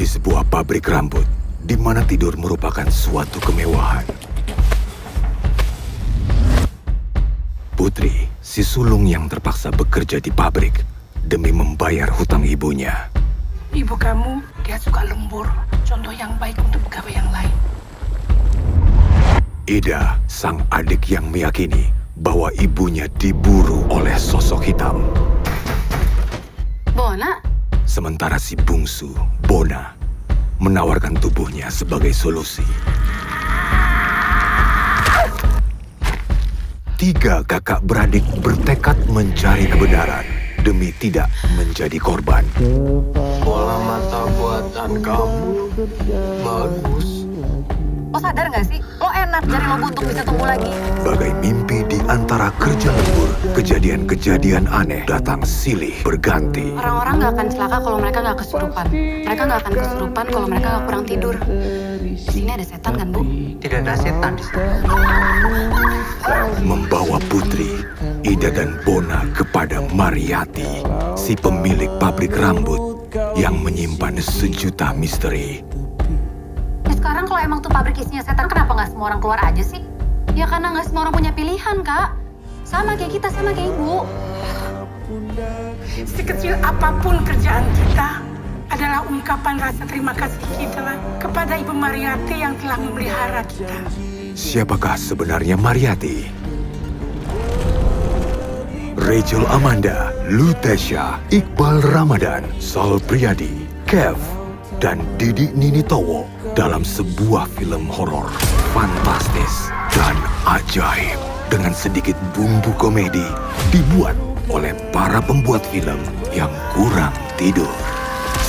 di sebuah pabrik rambut, di mana tidur merupakan suatu kemewahan. Putri, si sulung yang terpaksa bekerja di pabrik demi membayar hutang ibunya. Ibu kamu, dia suka lembur. Contoh yang baik untuk pegawai yang lain. Ida, sang adik yang meyakini bahwa ibunya diburu oleh sosok hitam. Bona? Sementara si bungsu, Bona, menawarkan tubuhnya sebagai solusi. 3 kakak beradik bertekad mencari kebenaran demi tidak menjadi korban. Bola mata buatan kamu bagus. Lo sadar gak sih? Lo enak jari lo buntung bisa tumbuh lagi. Bagai mimpi di antara kerja lembur, kejadian-kejadian aneh datang silih berganti. Orang-orang gak akan celaka kalau mereka gak kesurupan. Mereka gak akan kesurupan kalau mereka gak kurang tidur. Di sini ada setan kan, Bu? Tidak ada setan di sana. Membawa Putri, Ida dan Bona kepada Mariati, si pemilik pabrik rambut yang menyimpan sejuta misteri. Ya sekarang kalau emang tuh pabrik isinya setan, kenapa gak semua orang keluar aja sih? Ya karena gak semua orang punya pilihan, Kak. Sama kayak kita, sama kayak Ibu. Sekecil apapun kerjaan kita adalah ungkapan rasa terima kasih kita kepada Ibu Mariati yang telah memelihara kita. Siapakah sebenarnya Mariati? Rachel Amanda, Lutesha, Iqbal Ramadan, Sal Priadi, Kev, dan Didi Ninitowo dalam sebuah film horor fantastis dan ajaib dengan sedikit bumbu komedi dibuat oleh para pembuat film yang kurang tidur.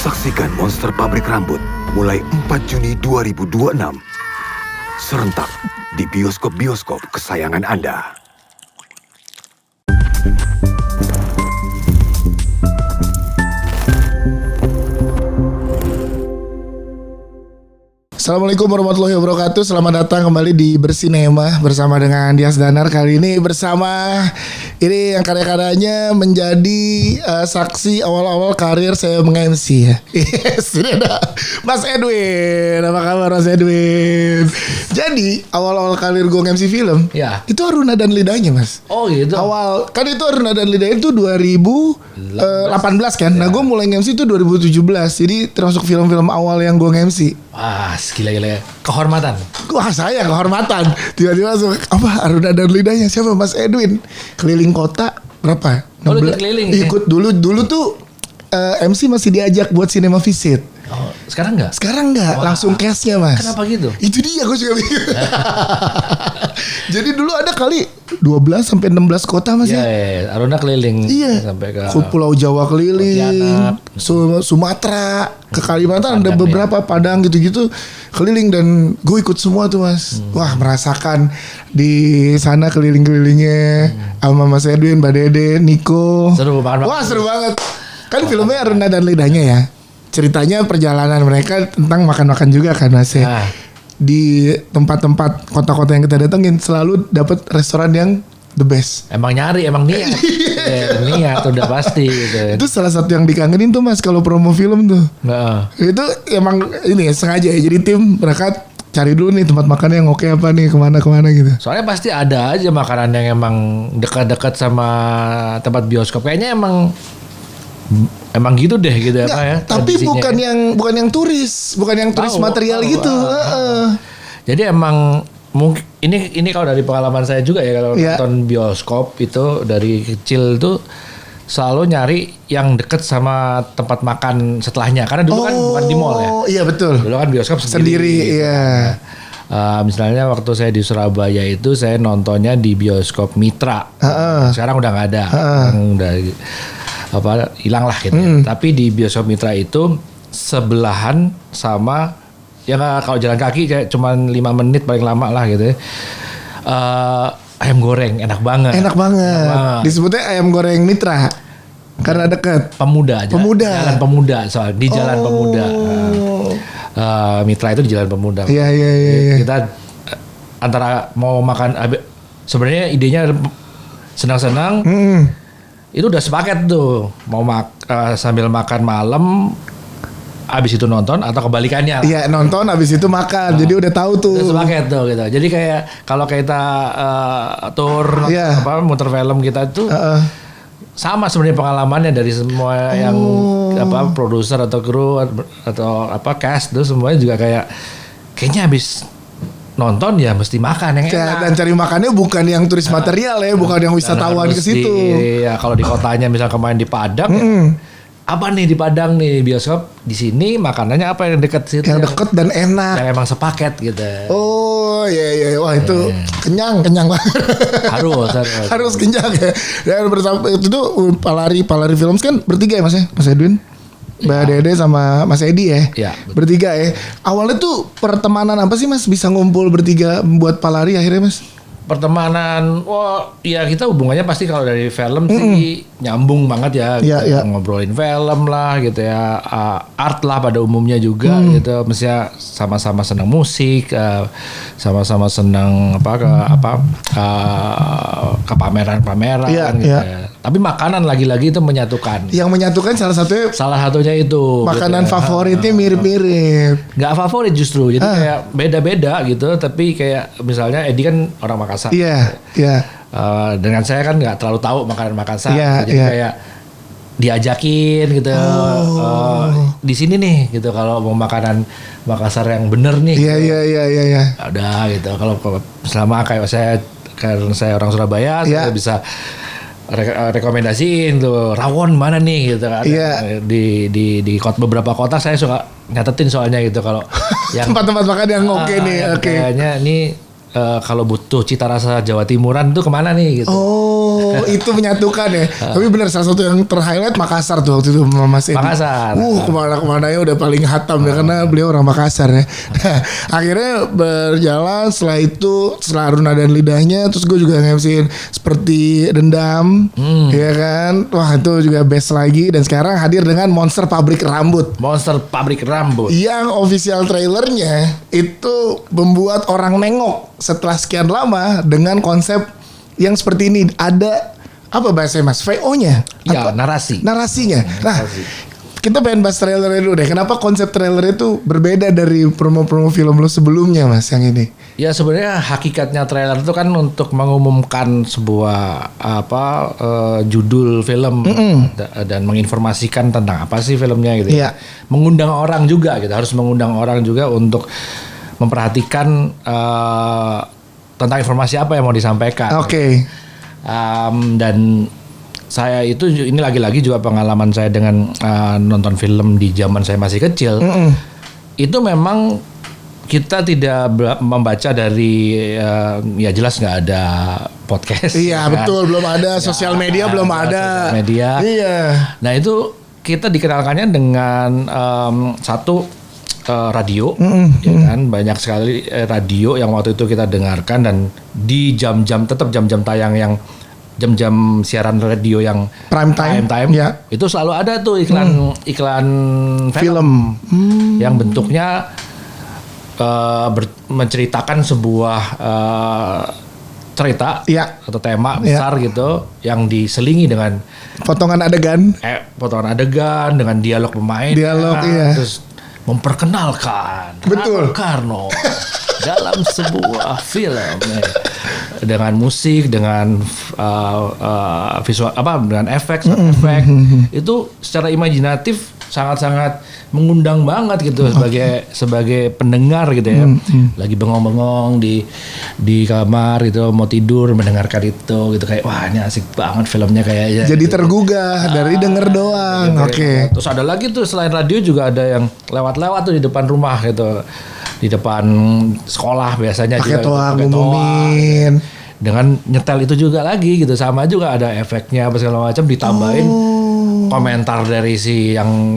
Saksikan Monster Pabrik Rambut mulai 4 Juni 2026 serentak di bioskop-bioskop kesayangan Anda. Assalamualaikum warahmatullahi wabarakatuh. Selamat datang kembali di Bersinema bersama dengan Dias Danar. Kali ini bersama ini yang karya-karyanya menjadi saksi awal-awal karir saya meng-MC ya. Yes, ini ada Mas Edwin. Apa kabar Mas Edwin? Jadi awal-awal karir gue nge-MC film, ya. Itu Aruna dan Lidahnya, Mas. Oh gitu. Awal kan itu Aruna dan Lidahnya itu 2018 kan. Nah, gue mulai nge-MC itu 2017. Jadi termasuk film-film awal yang gue nge-MC. Wah, gila-gila. Kehormatan. Wah, saya kehormatan. Tiba-tiba masuk apa Aruna dan Lidahnya siapa Mas Edwin? Keliling kota berapa? Oh, lu ikut keliling, ya? Ikut dulu tuh MC masih diajak buat cinema visit. Oh, sekarang enggak? Sekarang enggak, Wah. langsung cashnya Mas. Kenapa gitu? Itu dia gue juga bingung. Jadi dulu ada kali 12 sampai 16 kota Mas Iya, ya. Aruna keliling. Iya. Sampai ke Pulau Jawa keliling, Sumatera, ke Kalimantan ada Padang, beberapa Padang gitu-gitu keliling dan gue ikut semua tuh Mas. Wah, merasakan di sana keliling-kelilingnya sama Mas Edwin, Mbak Dede, Niko. Seru banget. Wah, seru banget. Kan filmnya Aruna dan Lidahnya ya. Ceritanya perjalanan mereka tentang makan-makan juga kan Mas ya. Nah. Di tempat-tempat kota-kota yang kita datengin selalu dapat restoran yang the best. Emang nyari, emang niat. Niat udah pasti gitu. Itu salah satu yang dikangenin tuh Mas kalau promo film tuh. Nah. Itu emang ini ya, sengaja ya. Jadi tim mereka cari dulu nih tempat makan yang oke apa nih kemana gitu. Soalnya pasti ada aja makanan yang emang dekat-dekat sama tempat bioskop. Kayaknya emang gitu deh gitu Nggak, apa ya. tapi tradisinya. bukan yang turis material Tahu, gitu. Jadi emang mungkin ini kalau dari pengalaman saya juga ya kalau Iya. nonton bioskop itu dari kecil tuh selalu nyari yang deket sama tempat makan setelahnya karena dulu kan bukan di mall ya. Iya betul. Dulu kan bioskop Sendiri, gitu. iya. Misalnya waktu saya di Surabaya itu saya nontonnya di bioskop Mitra. Sekarang udah nggak ada. Sekarang udah hilang lah gitu. Tapi di bioskop Mitra itu sebelahan sama ya kalau jalan kaki kayak cuman 5 menit paling lama lah gitu ya. Ayam goreng enak banget. Enak banget. Disebutnya ayam goreng Mitra karena dekat. Pemuda. Jalan Pemuda soal di Jalan Pemuda. Mitra itu di Jalan Pemuda. Iya. Kita antara mau makan sebenarnya idenya senang-senang. Itu udah sepaket tuh mau sambil makan malam abis itu nonton atau kebalikannya. Iya, nonton abis itu makan. Jadi udah tahu tuh. Udah sepaket tuh gitu. Jadi kayak kalau kita tour muter film kita itu sama sebenarnya pengalamannya dari semua yang produser atau kru atau cast tuh semuanya juga kayaknya habis nonton ya mesti makan yang enak. Dan cari makannya bukan yang turis material ya, bukan yang wisatawan ke situ. Iya, kalau di kotanya misal kemarin di Padang apa nih di Padang nih bioskop di sini makanannya apa yang dekat situ? Yang deket dan enak. Yang emang sepaket gitu. Oh iya, wah itu kenyang banget. Harus kenyang ya. Dan bersama itu tuh Palari Films kan bertiga ya Mas ya, Mas Edwin, Mbak Dede sama Mas Edi ya. Iya. Bertiga ya. Awalnya tuh pertemanan apa sih Mas bisa ngumpul bertiga buat Palari akhirnya Mas? Pertemanan, ya kita hubungannya pasti kalau dari film sih nyambung banget ya, gitu. Iya. Ngobrolin film lah gitu ya, art lah pada umumnya juga gitu, mestinya sama-sama senang musik, sama-sama senang ke pameran-pameran gitu. Ya. Tapi makanan lagi-lagi itu menyatukan. Yang menyatukan salah satunya itu gitu makanan ya. Favoritnya mirip-mirip. Nggak favorit justru, jadi kayak beda-beda gitu. Tapi kayak misalnya Edi kan orang Makassar. Iya. Dengan saya kan nggak terlalu tahu makanan Makassar, Iya, jadi kayak diajakin gitu. Di sini nih gitu kalau mau makanan Makassar yang bener nih. Iya. Udah gitu. Kalau selama kayak karena saya orang Surabaya, saya bisa rekomendasiin tuh rawon mana nih gitu kan. Iya. Di beberapa kota saya suka nyatetin soalnya gitu kalau yang tempat-tempat makan yang oke nih. Oke. Kayaknya ini kalau butuh cita rasa Jawa Timuran tuh kemana nih gitu. Oh, itu menyatukan ya. Tapi benar salah satu yang ter-highlight Makassar tuh waktu itu Mas Edi. Makassar. Kemana-kemana ya udah paling hatam ya karena beliau orang Makassar ya. Akhirnya berjalan setelah Aruna dan Lidahnya, terus gue juga nge-MC-in seperti Dendam, ya kan. Wah itu juga best lagi dan sekarang hadir dengan Monster Pabrik Rambut. Yang official trailernya itu membuat orang nengok setelah sekian lama dengan konsep yang seperti ini. Ada apa bahasanya Mas? VO-nya? Ya, apa? Narasinya. Narasinya. Nah, kita pengen bahas trailernya dulu deh. Kenapa konsep trailer itu berbeda dari promo-promo film lo sebelumnya Mas yang ini? Ya sebenarnya hakikatnya trailer itu kan untuk mengumumkan sebuah judul film dan menginformasikan tentang apa sih filmnya gitu. Iya. Mengundang orang juga gitu, harus mengundang orang juga untuk memperhatikan tentang informasi apa yang mau disampaikan. Oke. Dan saya itu ini lagi-lagi juga pengalaman saya dengan nonton film di zaman saya masih kecil. Itu memang kita tidak membaca dari ya jelas nggak ada podcast. Iya kan? Betul, belum ada sosial media, belum ada. Sosial media. Iya. Nah itu kita dikenalkannya dengan satu radio, ya kan, banyak sekali radio yang waktu itu kita dengarkan dan di jam-jam tayang yang jam-jam siaran radio yang prime time ya. Itu selalu ada tuh iklan film yang bentuknya menceritakan sebuah cerita atau tema besar gitu yang diselingi dengan potongan adegan dengan dialog pemain, terus memperkenalkan Rano Karno dalam sebuah film dengan musik, dengan visual dengan efek itu secara imajinatif sangat-sangat mengundang banget gitu sebagai pendengar gitu ya. Lagi bengong-bengong di kamar gitu mau tidur mendengarkan itu gitu kayak wah ini asik banget filmnya kayaknya. Jadi tergugah dari denger doang. Oke. Terus ada lagi tuh selain radio juga ada yang lewat-lewat tuh di depan rumah gitu. Di depan sekolah biasanya pakai juga toa ngumumin. Dengan nyetel itu juga lagi gitu, sama juga ada efeknya apa segala macam ditambahin komentar dari si yang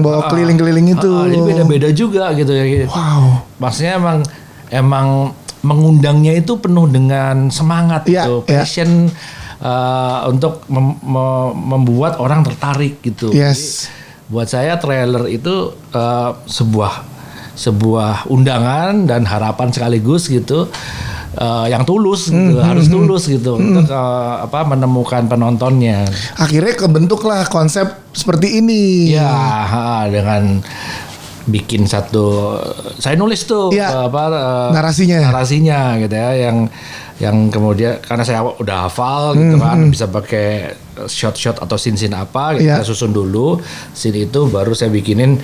bawa keliling-keliling itu. Jadi beda-beda juga gitu ya. Wow. Maksudnya emang mengundangnya itu penuh dengan semangat gitu, passion untuk membuat orang tertarik gitu. Yes. Jadi, buat saya trailer itu sebuah undangan dan harapan sekaligus gitu. Yang tulus gitu, harus tulus gitu untuk menemukan penontonnya. Akhirnya kebentuklah konsep seperti ini. Ya, dengan bikin satu, saya nulis tuh narasinya gitu ya, yang kemudian karena saya udah hafal gitu kan, bisa pakai shot atau scene apa gitu, saya susun dulu scene itu, baru saya bikinin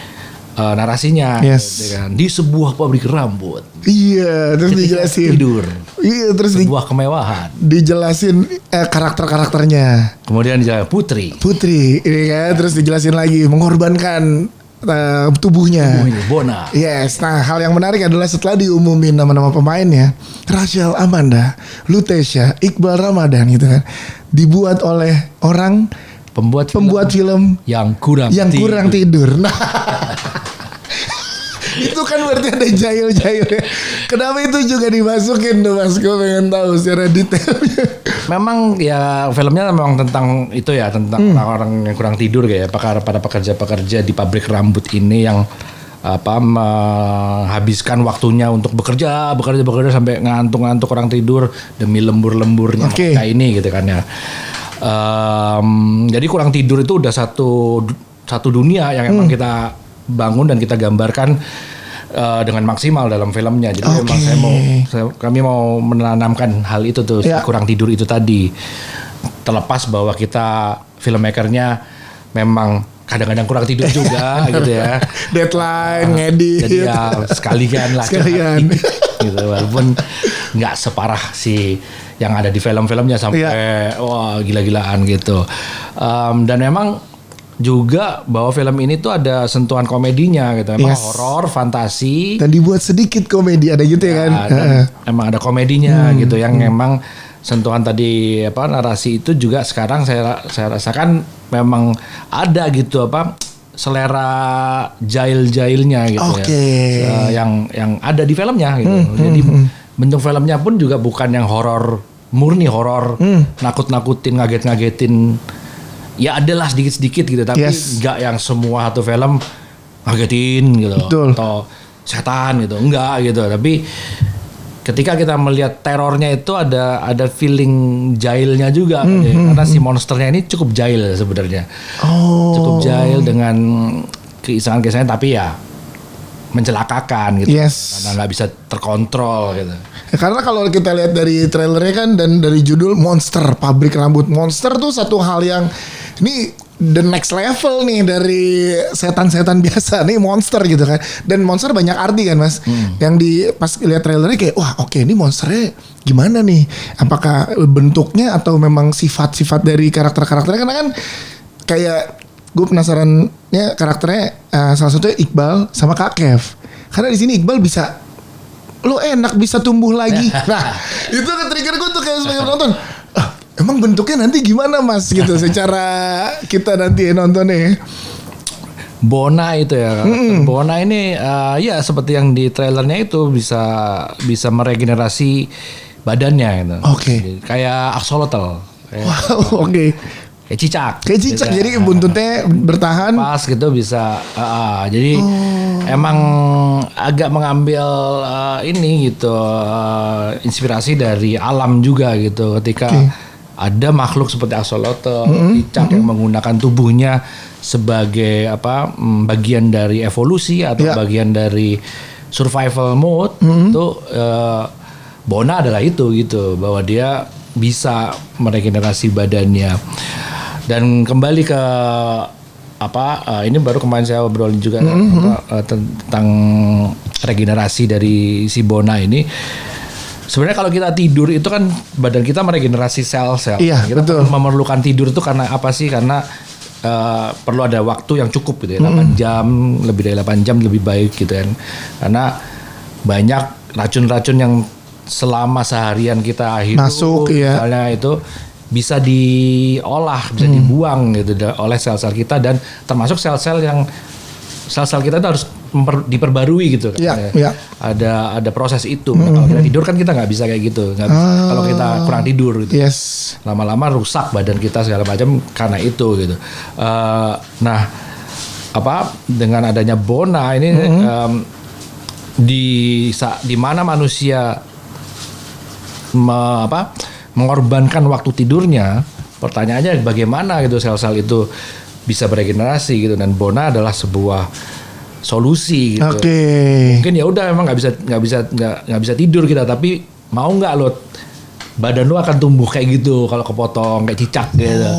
narasinya gitu kan, di sebuah pabrik rambut. Iya, terus dijelasin tidur. Iya, terus sebuah kemewahan. Dijelasin karakternya. Kemudian dijelasin Putri, ini kan, terus dijelasin lagi mengorbankan tubuhnya Bona. Yes, nah hal yang menarik adalah setelah diumumin nama-nama pemainnya, Rachel Amanda, Lutecia, Iqbal Ramadan gitu kan, dibuat oleh orang pembuat film yang kurang tidur. Nah, itu kan berarti ada jail-jail ya. Kenapa itu juga dimasukin tuh Mas? Gue pengen tahu secara detailnya. Memang ya filmnya memang tentang itu ya, tentang orang yang kurang tidur kayak para pekerja-pekerja di pabrik rambut ini yang menghabiskan waktunya untuk bekerja sampai ngantuk orang tidur demi lembur-lemburnya mereka ini gitu kan ya. Jadi kurang tidur itu udah satu dunia yang emang kita bangun dan kita gambarkan dengan maksimal dalam filmnya. Jadi memang kami mau menanamkan hal itu tuh, kurang tidur itu tadi. Terlepas bahwa kita filmmakernya memang kadang-kadang kurang tidur juga gitu ya. Deadline, ngedit. Jadi ya sekalian gitu, walaupun nggak separah si yang ada di film-filmnya sampai wah gila-gilaan gitu. Dan memang juga bahwa film ini tuh ada sentuhan komedinya gitu, memang horor, fantasi, dan dibuat sedikit komedi, ada gitu ya kan? Emang ada komedinya gitu, yang memang sentuhan tadi narasi itu juga sekarang saya rasakan memang ada gitu selera jail-jailnya gitu ya, yang ada di filmnya gitu. Jadi bentuk filmnya pun juga bukan yang horor murni, horor nakut-nakutin, ngaget-ngagetin. Ya adalah sedikit-sedikit gitu, tapi enggak yang semua satu film ngagetin gitu. Betul. Atau setan gitu, enggak gitu. Tapi ketika kita melihat terornya itu ada feeling jailnya juga, karena si monsternya ini cukup jail sebenarnya. Cukup jail dengan keisangan-keisangan, tapi ya mencelakakan gitu. Karena nggak bisa terkontrol gitu. Karena kalau kita lihat dari trailernya kan dan dari judul Monster, pabrik rambut monster tuh satu hal yang ini the next level nih dari setan-setan biasa nih, monster gitu kan. Dan monster banyak arti kan Mas. Yang pas lihat trailernya kayak wah ini monsternya gimana nih? Apakah bentuknya atau memang sifat-sifat dari karakter-karakternya? Karena kan kayak gue penasarannya karakternya salah satunya Iqbal sama Kak Kev. Karena di sini Iqbal bisa lo enak bisa tumbuh lagi. Nah, itu nge-trigger gue tuh kayak sebagai penonton. Emang bentuknya nanti gimana Mas gitu secara kita nanti nontonnya. Bona itu ya. Bona ini ya seperti yang di trailernya itu bisa meregenerasi badannya gitu. Kayak axolotl. Kayak cicak. Jadi buntutnya bertahan. Pas gitu bisa. Jadi emang agak mengambil ini gitu inspirasi dari alam juga gitu. Ketika ada makhluk seperti axolotl, cicak yang menggunakan tubuhnya sebagai bagian dari evolusi atau bagian dari survival mode, itu Bona adalah itu gitu, bahwa dia bisa meregenerasi badannya. Dan kembali ke ini baru kemarin saya obrolin juga tentang regenerasi dari si Bona ini. Sebenarnya kalau kita tidur itu kan badan kita meregenerasi sel-sel. Iya, kita betul. Memerlukan tidur itu karena apa sih? Karena perlu ada waktu yang cukup gitu ya, 8 jam, lebih dari 8 jam lebih baik gitu kan. Karena banyak racun-racun yang selama seharian kita hidup masuk, misalnya itu bisa diolah, bisa dibuang gitu oleh sel-sel kita, dan termasuk sel-sel kita itu harus diperbarui gitu kan. Ada proses itu. Nah, kalau kita tidur kan kita nggak bisa kayak gitu. Nggak bisa. Kalau kita kurang tidur gitu. Lama-lama rusak badan kita segala macam karena itu gitu. Nah, dengan adanya Bona ini di mana manusia mengorbankan waktu tidurnya, pertanyaannya bagaimana gitu sel-sel itu bisa beregenerasi gitu. Dan Bona adalah sebuah solusi gitu. Oke. Mungkin ya udah memang nggak bisa tidur kita, tapi mau nggak lo badan lo akan tumbuh kayak gitu kalau kepotong kayak cicak gitu.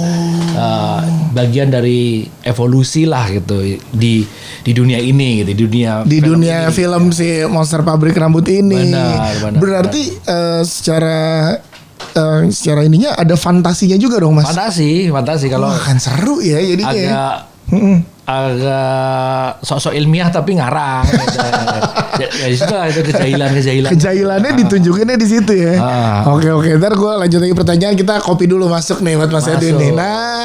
Bagian dari evolusi lah gitu di dunia ini gitu, di dunia film si Monster Pabrik Rambut ini. Benar, berarti secara ininya ada fantasinya juga dong Mas. Fantasi kalau Wah, kan seru ya jadinya. agak sok-sok ilmiah tapi ngarang gitu. Ya itu kejahilan. Kejahilannya ditunjukinnya di situ ya. Oke, ntar gue lanjut lagi pertanyaan, kita kopi dulu masuk nih buat Mas Edwin nih. Nah,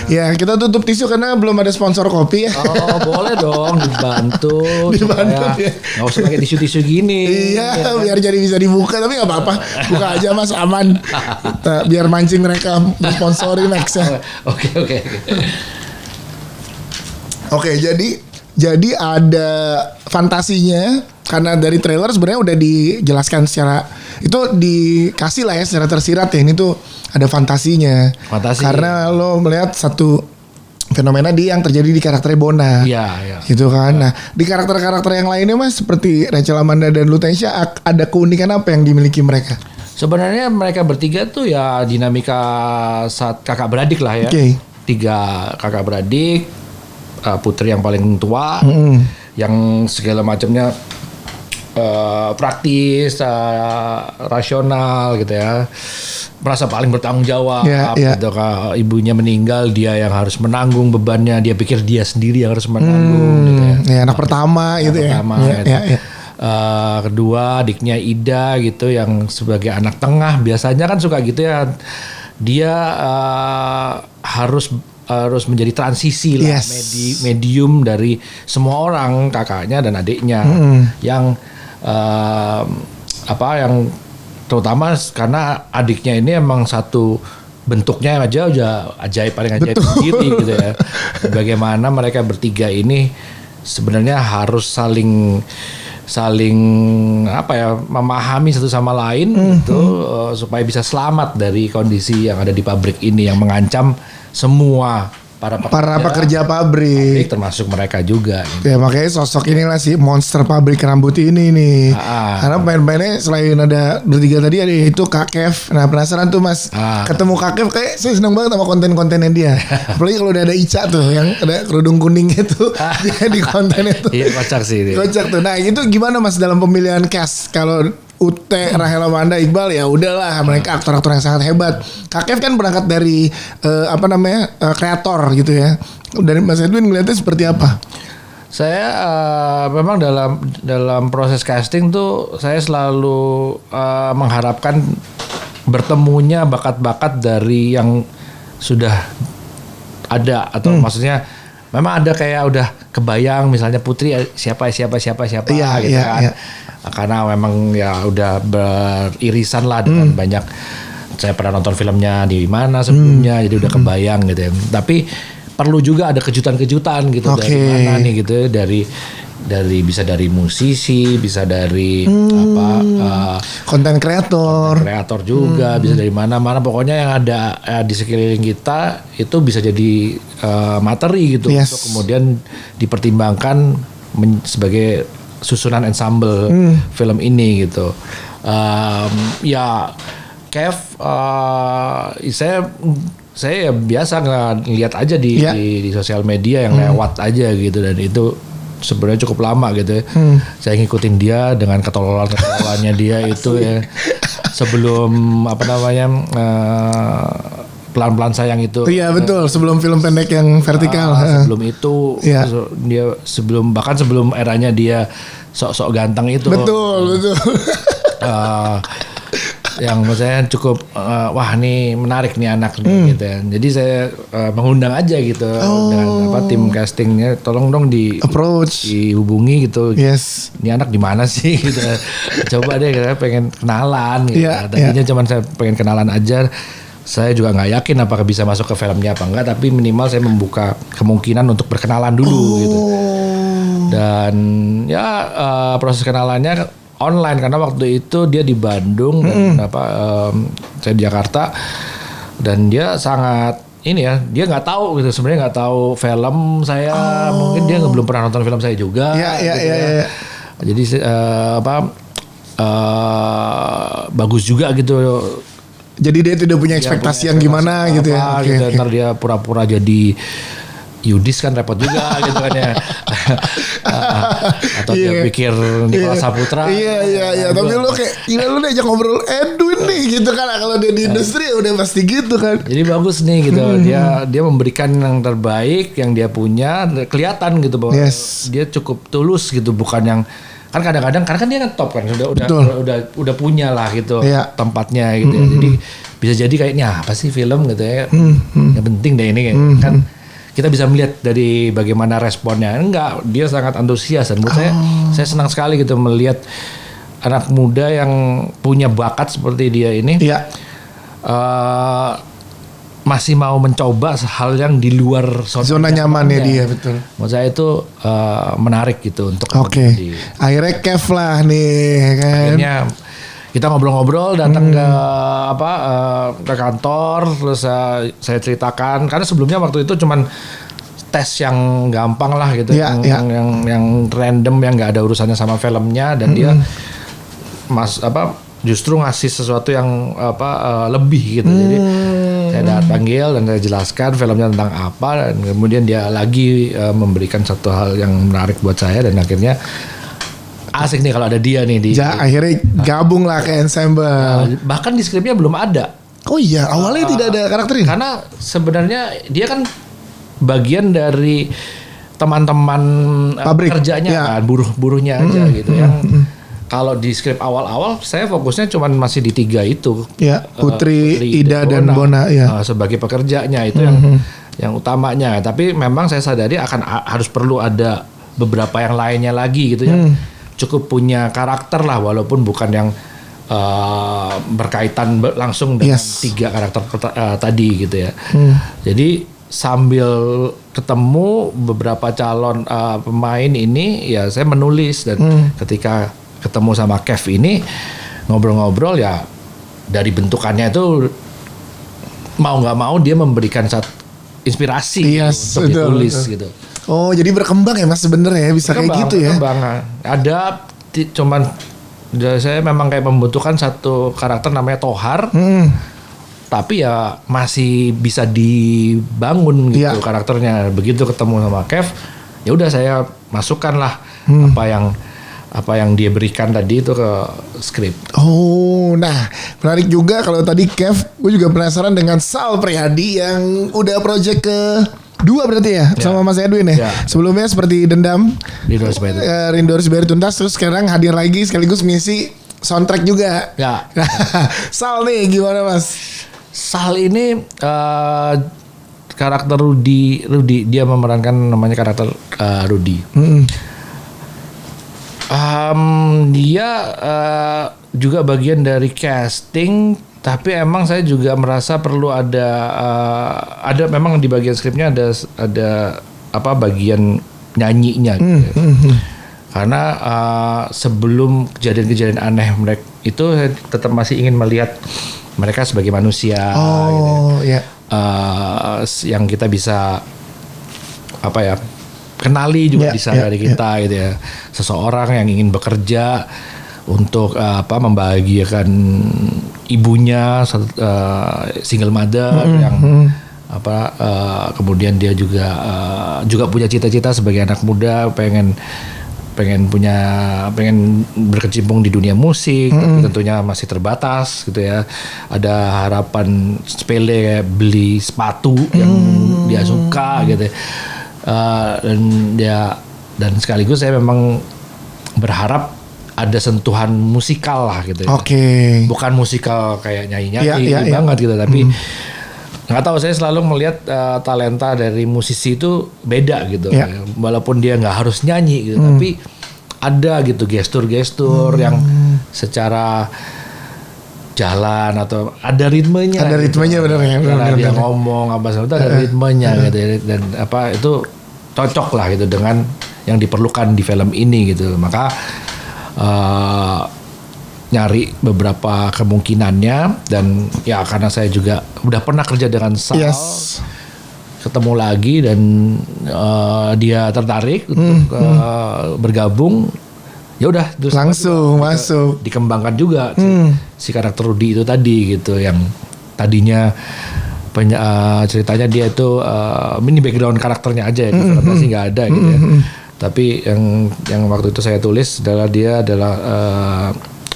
ya kita tutup tisu karena belum ada sponsor kopi ya. Oh boleh dong dibantu ya. Nggak usah pakai tisu-tisu gini. Iya, biar jadi bisa dibuka, tapi nggak apa-apa. Buka aja Mas, aman. Biar mancing mereka sponsori next ya. Oke. Oke, jadi ada fantasinya karena dari trailer sebenarnya udah dijelaskan secara itu dikasih lah ya secara tersirat ya, ini tuh ada fantasinya. Karena lo melihat satu fenomena yang terjadi di karakter Bona. Iya. Gitu kan. Nah, di karakter-karakter yang lainnya Mas seperti Rachel Amanda dan Lutetia ada keunikan apa yang dimiliki mereka? Sebenarnya mereka bertiga tuh ya dinamika saat kakak beradik lah ya. Oke. 3 kakak beradik. Putri yang paling tua, yang segala macamnya praktis, rasional gitu ya, merasa paling bertanggung jawab. Gitu. Kalau ibunya meninggal, dia yang harus menanggung bebannya. Dia pikir dia sendiri yang harus menanggung. Gitu ya. Anak pertama gitu ya. Kedua adiknya Ida gitu, yang sebagai anak tengah biasanya kan suka gitu ya. Dia harus menjadi transisi lah, medium dari semua orang, kakaknya dan adiknya, yang yang terutama karena adiknya ini emang satu bentuknya aja udah paling ajaib sendiri gitu ya. Bagaimana mereka bertiga ini sebenarnya harus saling memahami satu sama lain gitu, supaya bisa selamat dari kondisi yang ada di pabrik ini yang mengancam semua para pekerja pabrik, termasuk mereka juga gitu. Ya makanya sosok inilah si Monster Pabrik Rambut ini nih. Karena pemain-pemainnya selain ada bertiga tadi ada itu Kak Kev. Nah penasaran tuh Mas, ketemu Kak Kev kayak saya seneng banget sama konten-kontennya dia. Apalagi kalau udah ada Ica tuh yang ada kerudung kuningnya tuh dia di kontennya tuh. Iya kocak sih. Kocak tuh. Nah itu gimana Mas dalam pemilihan cast? Kalau Ute, Rahel Amanda, Iqbal ya udahlah mereka aktor-aktor yang sangat hebat. Kak Kev kan berangkat dari kreator gitu ya. Dari Mas Edwin ngeliatnya seperti apa? Saya memang dalam proses casting tuh saya selalu mengharapkan bertemunya bakat-bakat dari yang sudah ada atau maksudnya memang ada kayak udah kebayang misalnya Putri siapa gitu kan. Iya. Karena memang ya udah beririsan lah dengan banyak, saya pernah nonton filmnya di mana sebelumnya, jadi udah kebayang gitu ya. Tapi perlu juga ada kejutan-kejutan gitu dari mana nih gitu, dari bisa dari musisi, bisa dari konten kreator juga, bisa dari mana-mana, pokoknya yang ada di sekeliling kita itu bisa jadi materi gitu untuk kemudian dipertimbangkan sebagai susunan ensemble film ini gitu. Ya Kev, saya biasa ngeliat aja di sosial media yang lewat aja gitu, dan itu sebenarnya cukup lama gitu ya. Saya ngikutin dia dengan ketololan-ketololannya dia itu ya. Sebelum pelan-pelan sayang itu. Iya betul, sebelum film pendek yang vertikal. Sebelum itu dia sebelum eranya dia sok-sok ganteng itu. Betul. Yang menurut saya cukup wah nih menarik nih anak nih gitu ya. Jadi saya mengundang aja gitu dengan tim castingnya, tolong dong dihubungi gitu. Ini anak di mana sih gitu. Coba deh, saya pengen kenalan gitu. Tadinya cuma saya pengen kenalan aja. Saya juga nggak yakin apakah bisa masuk ke filmnya apa enggak, tapi minimal saya membuka kemungkinan untuk berkenalan dulu gitu. Dan ya proses kenalannya online karena waktu itu dia di Bandung dan saya di Jakarta, dan dia sangat ini ya, dia nggak tahu gitu, sebenarnya nggak tahu film saya, mungkin dia belum pernah nonton film saya juga. Iya. Jadi bagus juga gitu. Jadi dia tidak punya ekspektasi yang gimana gitu ya. Gitu. Ntar dia pura-pura jadi Yudis kan repot juga gitu kan ya. Atau dia pikir Nikola Saputra. Iya. Tapi lu kayak gila, lu diajak ngobrol Edwin nih gitu kan. Kalau dia di industri udah pasti gitu kan. Jadi bagus nih gitu. Dia memberikan yang terbaik yang dia punya, kelihatan gitu bahwa dia cukup tulus gitu, bukan yang kan kadang-kadang karena kan dia kan top kan, udah punya lah gitu tempatnya gitu ya. Jadi bisa jadi kayaknya apa sih film gitu ya. Yang penting deh ini kan kita bisa melihat dari bagaimana responnya. Enggak, dia sangat antusias dan menurut saya senang sekali gitu melihat anak muda yang punya bakat seperti dia ini. Iya. Masih mau mencoba hal yang di luar zona nyamannya dia, betul. Menurut saya itu menarik gitu untuk akhirnya Kev lah nih kan. Akhirnya kita ngobrol-ngobrol, datang ke kantor, terus saya ceritakan karena sebelumnya waktu itu cuman tes yang gampang lah gitu, yang random, yang nggak ada urusannya sama filmnya, dan dia justru ngasih sesuatu yang lebih gitu. Jadi saya panggil dan saya jelaskan filmnya tentang apa, dan kemudian dia lagi memberikan satu hal yang menarik buat saya, dan akhirnya asik nih kalau ada dia nih di. Akhirnya gabung lah ke ensemble. Bahkan di skripnya belum ada. Oh iya, awalnya tidak ada karakter ini. Karena sebenarnya dia kan bagian dari teman-teman kerjanya, kan, buruhnya aja gitu. Yang kalau di skrip awal-awal saya fokusnya cuman masih di 3 itu. Ya, Putri, Ida dan Bona ya. Sebagai pekerjanya itu yang utamanya. Tapi memang saya sadari harus perlu ada beberapa yang lainnya lagi gitu ya. Cukup punya karakter lah, walaupun bukan yang berkaitan langsung dengan 3 karakter tadi gitu ya. Jadi sambil ketemu beberapa calon pemain ini ya saya menulis, dan ketika ketemu sama Kev ini ngobrol-ngobrol ya, dari bentukannya itu mau nggak mau dia memberikan inspirasi untuk ditulis gitu. Oh, jadi berkembang ya Mas sebenarnya bisa kayak gitu ya. Ada cuman saya memang kayak membutuhkan satu karakter namanya Tohar. Tapi ya masih bisa dibangun gitu karakternya. Begitu ketemu sama Kev, ya udah saya masukkan lah apa yang dia berikan tadi itu ke skrip. Oh, nah menarik juga kalau tadi Kev, gue juga penasaran dengan Sal Priadi yang udah project ke 2 berarti ya sama Mas Edwin ya. Sebelumnya seperti Dendam, Rindu Harus Bayar Tuntas, terus sekarang hadir lagi sekaligus misi soundtrack juga. Ya. Sal nih gimana Mas? Sal ini karakter Rudy dia memerankan namanya karakter Rudy. Dia juga bagian dari casting, tapi emang saya juga merasa perlu ada memang di bagian skripnya ada bagian nyanyinya gitu. Karena sebelum kejadian-kejadian aneh mereka itu, saya tetap masih ingin melihat mereka sebagai manusia gitu. Yang kita bisa kenali juga di sana dari kita gitu ya. Seseorang yang ingin bekerja untuk membahagiakan ibunya, single mother yang kemudian dia juga punya cita-cita sebagai anak muda, pengen berkecimpung di dunia musik, tapi tentunya masih terbatas gitu ya. Ada harapan sepele kayak beli sepatu yang dia suka gitu. Dan sekaligus saya memang berharap ada sentuhan musikal lah gitu. Bukan musikal kayak nyanyi-nyanyi banget gitu, tapi nggak tahu, saya selalu melihat talenta dari musisi itu beda gitu. Walaupun dia nggak harus nyanyi gitu, tapi ada gitu gestur-gestur yang secara jalan atau ada ritmenya. Ada ritmenya gitu. Benar ya. Karena dia ngomong itu ada ritmenya gitu ya. Dan itu cocok lah gitu dengan yang diperlukan di film ini gitu. Maka nyari beberapa kemungkinannya, dan ya karena saya juga udah pernah kerja dengan Sal. ketemu lagi dan dia tertarik untuk bergabung. Ya udah terus Langsung masuk. dikembangkan juga si karakter Rudy itu tadi gitu, yang tadinya ceritanya dia itu ini background karakternya aja ya, sih nggak ada gitu ya. Tapi yang waktu itu saya tulis adalah dia adalah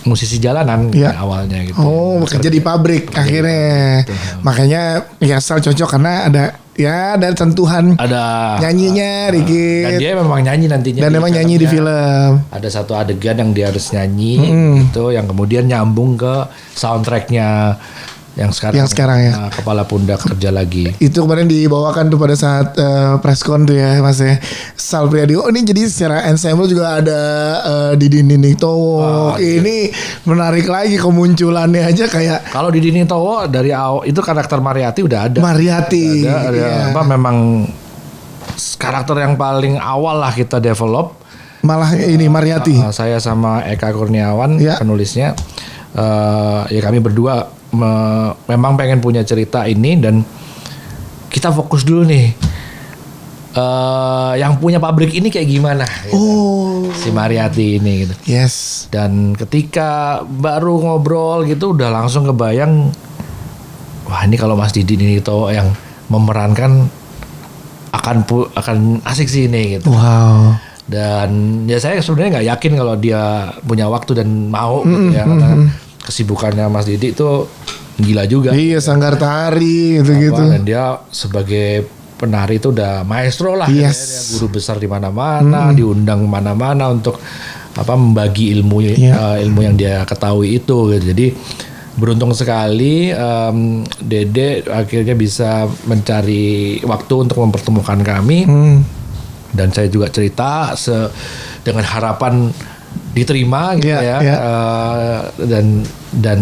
musisi jalanan awalnya gitu. Oh, bekerja di pabrik akhirnya. Makanya ya Sal cocok karena ada sentuhan Ada nyanyinya dikit. dan dia memang nyanyi nantinya. Dan memang nyanyi di film. Ada satu adegan yang dia harus nyanyi gitu, yang kemudian nyambung ke soundtracknya yang sekarang ya. Kepala Pundak Kerja Lagi. Itu kemarin dibawakan tuh pada saat preskon tuh ya Mas ya. Sal Priadi. Oh, ini jadi secara ensemble juga ada Didi Ninitowo. Ini menarik lagi kemunculannya aja kayak Kalau di Dini Towo dari awal itu karakter Mariati udah ada. Mariati. Ada apa memang karakter yang paling awal lah kita develop. Malah ini Mariati. Saya sama Eka Kurniawan penulisnya. Ya kami berdua memang pengen punya cerita ini dan kita fokus dulu nih. Yang punya pabrik ini kayak gimana? Gitu. Si Mariati ini gitu. Yes. Dan ketika baru ngobrol gitu udah langsung kebayang, wah ini kalau Mas Didi Ninitowo yang memerankan akan asik sih ini gitu. Wow. Dan ya saya sebenarnya nggak yakin kalau dia punya waktu dan mau gitu ya, karena kesibukannya Mas Didi itu gila juga. Iya, sanggar tari gitu-gitu. Dan dia sebagai penari itu udah maestro lah. Yes. Dia guru besar di mana-mana, diundang mana-mana untuk membagi ilmu yang dia ketahui itu gitu. Jadi beruntung sekali Dede akhirnya bisa mencari waktu untuk mempertemukan kami. Dan saya juga cerita dengan harapan diterima gitu dan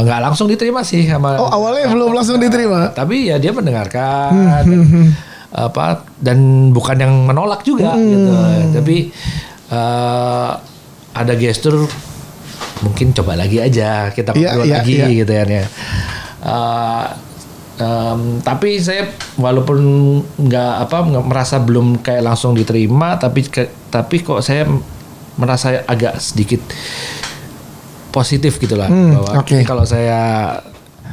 nggak langsung diterima sih sama. Oh, awalnya belum langsung diterima. Tapi ya dia mendengarkan dan bukan yang menolak juga gitu. Tapi ada gestur mungkin coba lagi aja kita ngobrol lagi gitu ya. Tapi saya walaupun nggak merasa belum kayak langsung diterima, tapi kok saya merasa agak sedikit positif gitulah bahwa kalau saya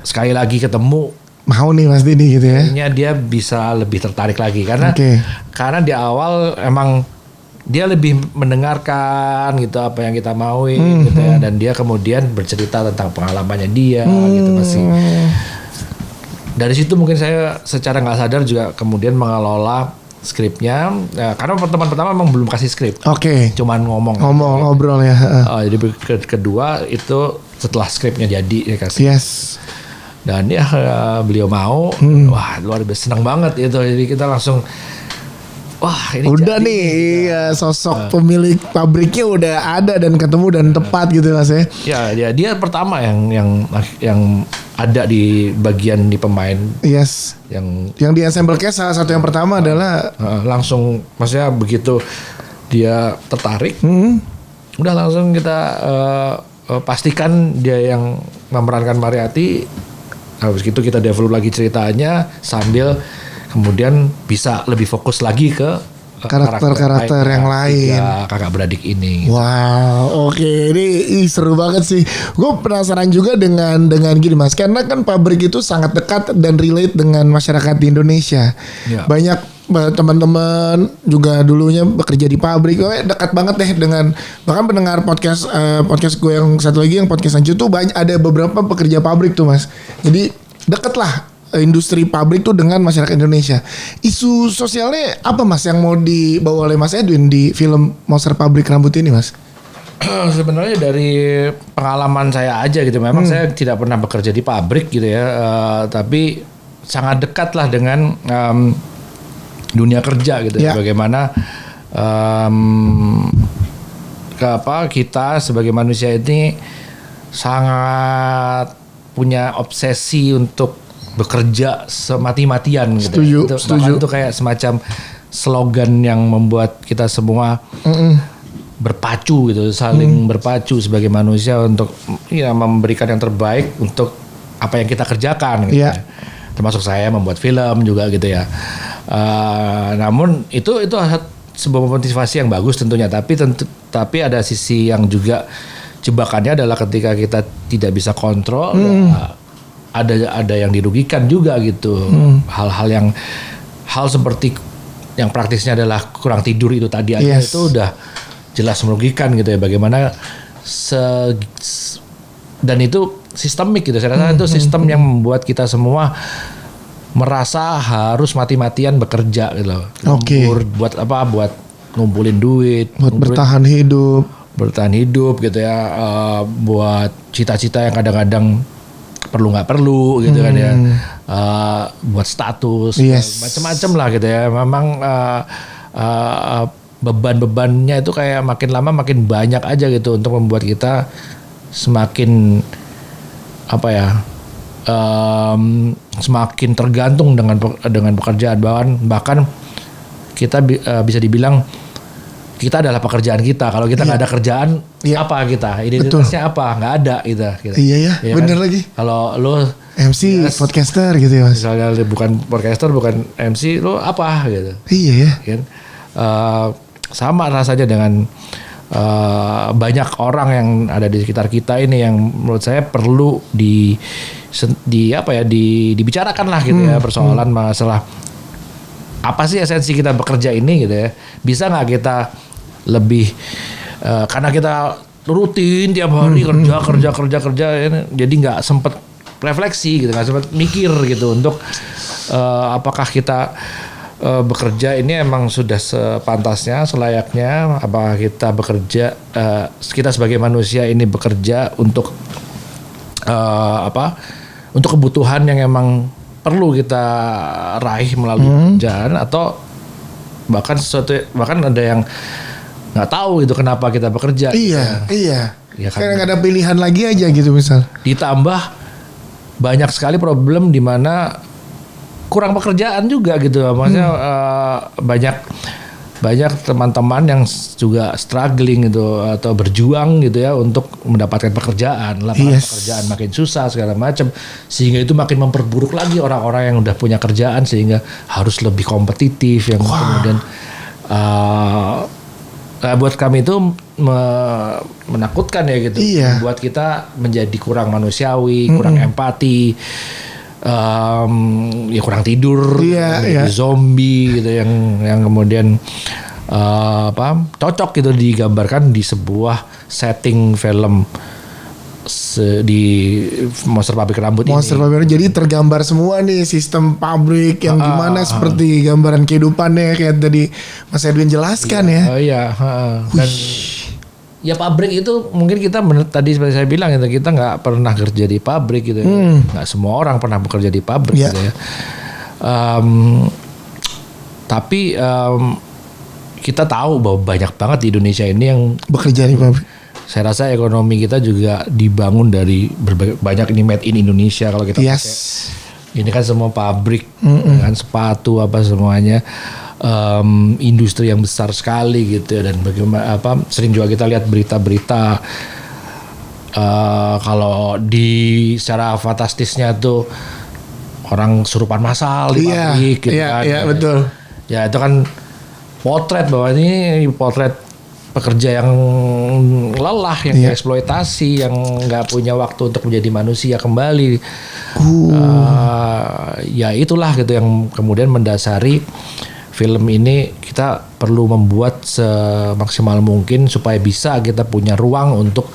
sekali lagi ketemu mau nih Mas Didi gitu ya. Kayaknya dia bisa lebih tertarik lagi karena di awal emang dia lebih mendengarkan gitu apa yang kita mauin gitu ya, dan dia kemudian bercerita tentang pengalamannya dia gitu masih. Dari situ mungkin saya secara nggak sadar juga kemudian mengelola skripnya, karena pertemuan pertama memang belum kasih skrip. Cuman ngobrol ya. Jadi kedua itu setelah skripnya jadi ya kasih. Yes. Dan ya beliau mau, wah luar biasa senang banget itu. Jadi kita langsung, wah ini udah jadi, nih sosok pemilik pabriknya udah ada dan ketemu dan tepat gitu Mas ya. Ya dia pertama yang ada di bagian di pemain. Yes. Yang di ensemble cast salah satu yang pertama adalah langsung maksudnya begitu dia tertarik, udah langsung kita pastikan dia yang memerankan Mariati. Habis itu kita develop lagi ceritanya sambil kemudian bisa lebih fokus lagi ke karakter yang lain. Kakak beradik ini. Wow, oke. Ini seru banget sih. Gue penasaran juga dengan gini Mas, karena kan pabrik itu sangat dekat dan relate dengan masyarakat di Indonesia. Banyak teman-teman juga dulunya bekerja di pabrik. Dekat banget deh dengan, bahkan pendengar podcast gue yang satu lagi yang podcast Anju tuh banyak, ada beberapa pekerja pabrik tuh Mas. Jadi deket lah industri pabrik tuh dengan masyarakat Indonesia. Isu sosialnya apa Mas yang mau dibawa oleh Mas Edwin di film Monster Pabrik Rambut ini Mas? Sebenarnya dari pengalaman saya aja gitu. Memang saya tidak pernah bekerja di pabrik gitu ya. Tapi sangat dekat lah dengan dunia kerja gitu. Bagaimana kita sebagai manusia ini sangat punya obsesi untuk bekerja semati-matian gitu. Setuju. Itu kayak semacam slogan yang membuat kita semua berpacu gitu, saling berpacu sebagai manusia untuk memberikan yang terbaik untuk apa yang kita kerjakan gitu. termasuk saya membuat film juga gitu ya. Namun itu sebuah motivasi yang bagus tentunya, tapi ada sisi yang juga jebakannya adalah ketika kita tidak bisa kontrol, ada yang dirugikan juga gitu. Hal seperti yang praktisnya adalah kurang tidur itu tadi aja itu udah jelas merugikan gitu ya. Bagaimana dan itu sistemik gitu. Saya rasa itu sistem yang membuat kita semua merasa harus mati-matian bekerja gitu loh. Buat apa? Buat ngumpulin duit, bertahan hidup gitu ya. Buat cita-cita yang kadang-kadang perlu nggak perlu gitu kan ya. Buat status, macam-macam lah gitu ya. Memang beban-bebannya itu kayak makin lama makin banyak aja gitu untuk membuat kita semakin semakin tergantung dengan pekerjaan, bahkan kita bisa dibilang kita adalah pekerjaan kita. Kalau kita nggak ada kerjaan, apa kita? Identitasnya apa? Nggak ada kita. Iya bener kan? Lagi. Kalau lo MC, podcaster gitu ya Mas. Misalnya bukan podcaster, bukan MC, lo apa gitu? Iya ya. Kan? Sama rasanya dengan banyak orang yang ada di sekitar kita ini yang menurut saya perlu dibicarakan lah gitu ya, persoalan masalah apa sih esensi kita bekerja ini gitu ya. Bisa nggak kita lebih karena kita rutin tiap hari kerja jadi nggak sempet refleksi gitu, nggak sempet mikir gitu untuk apakah kita bekerja ini emang sudah sepantasnya, selayaknya, apakah kita bekerja, kita sebagai manusia ini bekerja untuk untuk kebutuhan yang emang perlu kita raih melalui pekerjaan, atau bahkan ada yang nggak tahu itu kenapa kita bekerja. Iya. Ya kan? Karena nggak ada pilihan lagi aja gitu misal. Ditambah banyak sekali problem di mana kurang pekerjaan juga gitu, maksudnya banyak teman-teman yang juga struggling gitu atau berjuang gitu ya untuk mendapatkan pekerjaan, lapangan pekerjaan makin susah segala macam, sehingga itu makin memperburuk lagi orang-orang yang udah punya kerjaan sehingga harus lebih kompetitif yang kemudian buat kami itu menakutkan ya gitu, buat kita menjadi kurang manusiawi, kurang empati. Kurang tidur, zombie gitu yang kemudian cocok gitu digambarkan di sebuah setting film di Monster Pabrik Rambut ini. Monster Pabrik, jadi tergambar semua nih sistem pabrik yang gimana seperti gambaran kehidupannya kayak tadi Mas Edwin jelaskan Dan ya pabrik itu mungkin kita tadi seperti saya bilang itu kita nggak pernah kerja di pabrik gitu, nggak semua orang pernah bekerja di pabrik gitu ya. Tapi kita tahu bahwa banyak banget di Indonesia ini yang bekerja di pabrik. Saya rasa ekonomi kita juga dibangun dari banyak ini made in Indonesia. Kalau kita pakai ini kan semua pabrik, kan sepatu apa semuanya. Industri yang besar sekali gitu ya, dan bagaimana sering juga kita lihat berita-berita kalau di secara fantastisnya tuh orang kesurupan massal di pabrik gitu kan. Iya betul. Ya itu kan potret bahwa ini potret pekerja yang lelah, yang dieksploitasi, yang nggak punya waktu untuk menjadi manusia kembali. Ya itulah gitu yang kemudian mendasari film ini. Kita perlu membuat semaksimal mungkin supaya bisa kita punya ruang untuk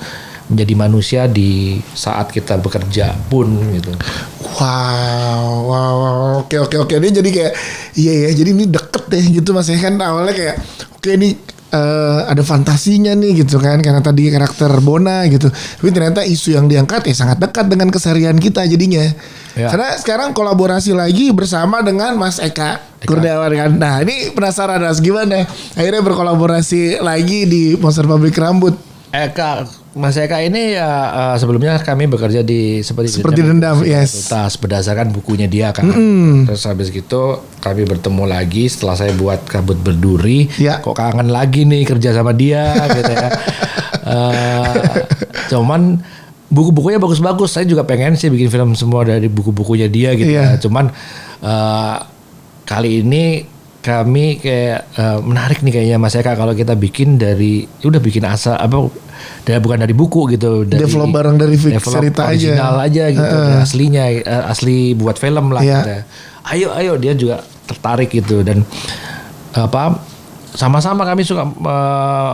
menjadi manusia di saat kita bekerja pun gitu. Wow. Oke. Ini jadi kayak jadi ini deket deh gitu Mas ya, kan awalnya kayak ini ada fantasinya nih gitu kan, karena tadi karakter Bona gitu. Tapi ternyata isu yang diangkat sangat dekat dengan keseharian kita jadinya. Karena sekarang kolaborasi lagi bersama dengan Mas Eka Kurniawan kan. Nah ini penasaran Mas gimana akhirnya berkolaborasi lagi di Monster Pabrik Rambut. Mas Eka ini ya sebelumnya kami bekerja di seperti dendam tuntas berdasarkan bukunya dia kan. Terus habis gitu kami bertemu lagi setelah saya buat Kabut Berduri. Kok kangen lagi nih kerja sama dia gitu ya. Cuman buku-bukunya bagus-bagus. Saya juga pengen sih bikin film semua dari buku-bukunya dia gitu. Iya. Cuman kali ini kami kayak menarik nih kayaknya Mas Eka kalau kita bikin udah bikin asal bukan dari buku gitu, dari Develop bareng dari cerita original aja gitu, dari aslinya asli buat film lah Iya. gitu. Ayo dia juga tertarik gitu dan sama-sama kami suka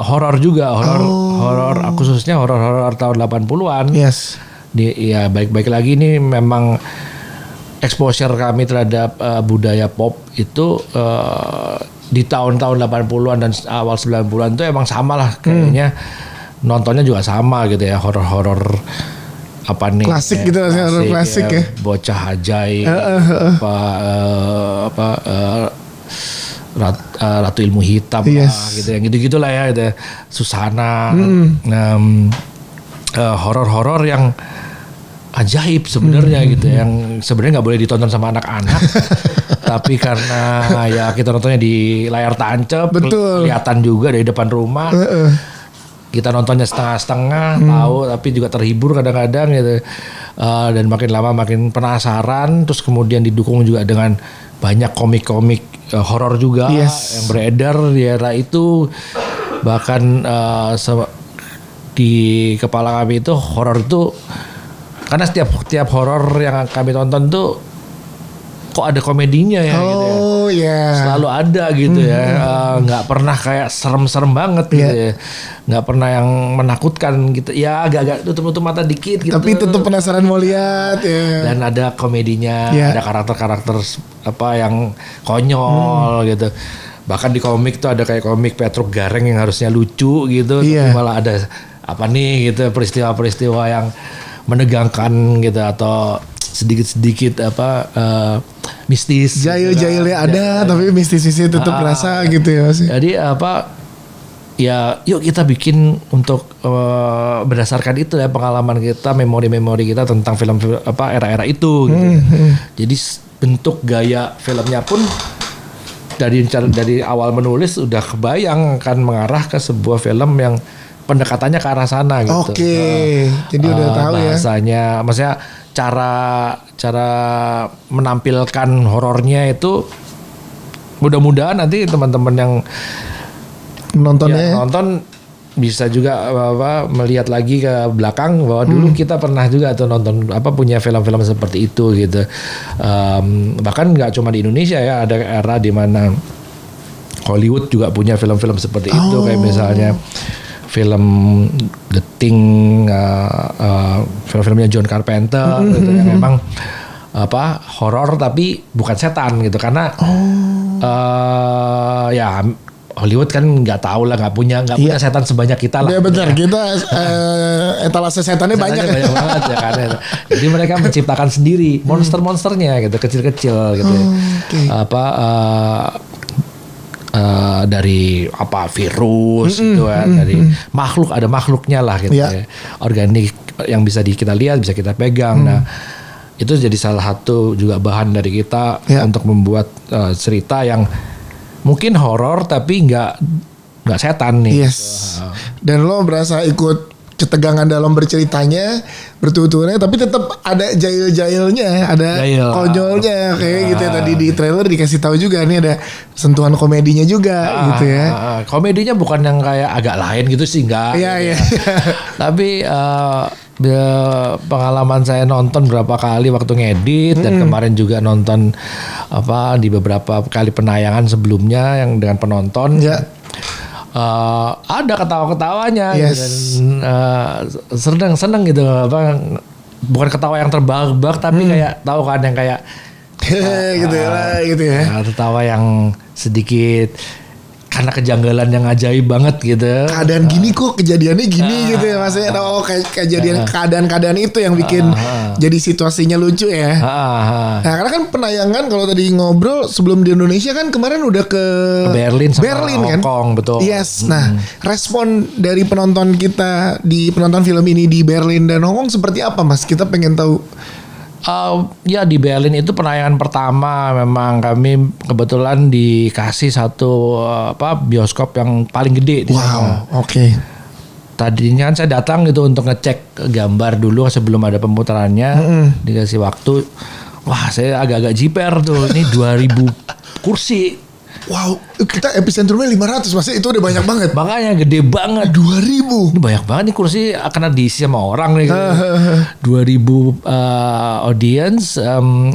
horor juga, horor khususnya horor tahun 80-an. Yes. Ya baik-baik lagi nih memang exposure kami terhadap budaya pop itu di tahun-tahun 80-an dan awal 90-an itu emang sama lah kayaknya. Nontonnya juga sama gitu ya, horor-horor apa nih? Klasik gitu, horor klasik ya. Bocah ajaib, Ratu Ilmu Hitam lah, gitu yang gitu-gitulah ya, gitu. Susana, horor-horor yang ajaib sebenarnya gitu, yang sebenarnya nggak boleh ditonton sama anak-anak, tapi karena ya kita nontonnya di layar tancap, kelihatan juga dari depan rumah. Kita nontonnya setengah-setengah, tahu tapi juga terhibur kadang-kadang gitu. Dan makin lama makin penasaran, terus kemudian didukung juga dengan banyak komik-komik horor juga yang beredar di era itu. Bahkan di kepala kami itu horor itu, karena setiap horor yang kami tonton tuh kok ada komedinya ya gitu ya. Selalu ada gitu ya. Nggak pernah kayak serem-serem banget gitu ya. Nggak pernah yang menakutkan gitu. Ya agak-agak tutup-tutup mata dikit gitu. Tapi tetap penasaran mau lihat ya. Dan ada komedinya, ada karakter-karakter yang konyol gitu. Bahkan di komik tuh ada kayak komik Petruk Gareng yang harusnya lucu gitu. Tapi malah ada gitu peristiwa-peristiwa yang menegangkan gitu atau sedikit-sedikit mistis. Jail-jailnya ada tapi mistis-mistisnya tetap berasa gitu ya Mas. Jadi ya yuk kita bikin untuk berdasarkan itu ya, pengalaman kita, memori-memori kita tentang film era-era itu gitu. Jadi bentuk gaya filmnya pun dari awal menulis udah kebayang akan mengarah ke sebuah film yang pendekatannya ke arah sana gitu. Jadi udah tahu ya. Bahasanya, maksudnya cara menampilkan horornya itu mudah-mudahan nanti teman-teman yang nonton bisa juga melihat lagi ke belakang bahwa dulu kita pernah juga tuh nonton punya film-film seperti itu gitu. Bahkan nggak cuma di Indonesia ya, ada era di mana Hollywood juga punya film-film seperti itu, kayak misalnya film The Thing, film-filmnya John Carpenter gitu, yang memang horor tapi bukan setan gitu, karena ya Hollywood kan nggak tahu lah, nggak punya setan sebanyak kita lah. Ya benar, kita etalase setannya banyak banget ya kan. Jadi mereka menciptakan sendiri monster-monsternya gitu, kecil-kecil gitu. Dari virus gitu kan, dari makhluk, ada makhluknya lah gitu ya. Organik yang bisa kita lihat, bisa kita pegang. Nah, itu jadi salah satu juga bahan dari kita untuk membuat cerita yang mungkin horor tapi nggak setan nih. Dan lo berasa ikut ketegangan dalam berceritanya, bertuturnya, tapi tetap ada jail-jailnya, ada konyolnya kayak gitu ya. Tadi di trailer dikasih tahu juga nih ada sentuhan komedinya juga gitu ya. Komedinya bukan yang kayak agak lain gitu sih, enggak. Iya. Tapi pengalaman saya nonton berapa kali waktu ngedit dan kemarin juga nonton di beberapa kali penayangan sebelumnya yang dengan penonton. Ada ketawa-ketawanya gitu, dan seneng gitu, bukan ketawa yang terbahak-bahak tapi kayak tahu kan yang kayak gitu ya. Tertawa yang sedikit karena kejanggalan yang ajaib banget gitu. Keadaan gini kok kejadiannya gini gitu ya maksudnya. Kejadian keadaan-keadaan itu yang bikin jadi situasinya lucu ya. Nah karena kan penayangan kalau tadi ngobrol sebelum di Indonesia kan kemarin udah ke Berlin sama kan? Hong Kong, betul. Yes. Nah respon dari penonton kita di penonton film ini di Berlin dan Hong Kong seperti apa Mas? Kita pengen tahu. Ya di Berlin itu penayangan pertama, memang kami kebetulan dikasih satu bioskop yang paling gede di sana. tadinya kan saya datang gitu untuk ngecek gambar dulu sebelum ada pemutarannya, dikasih waktu. Wah, saya agak-agak jiper tuh. Ini 2000 kursi. Wow, kita epicentrumnya 500 Mas, itu udah banyak banget. Makanya gede banget. 2000. Ini banyak banget nih kursi, akan diisi sama orang nih. 2000 audience,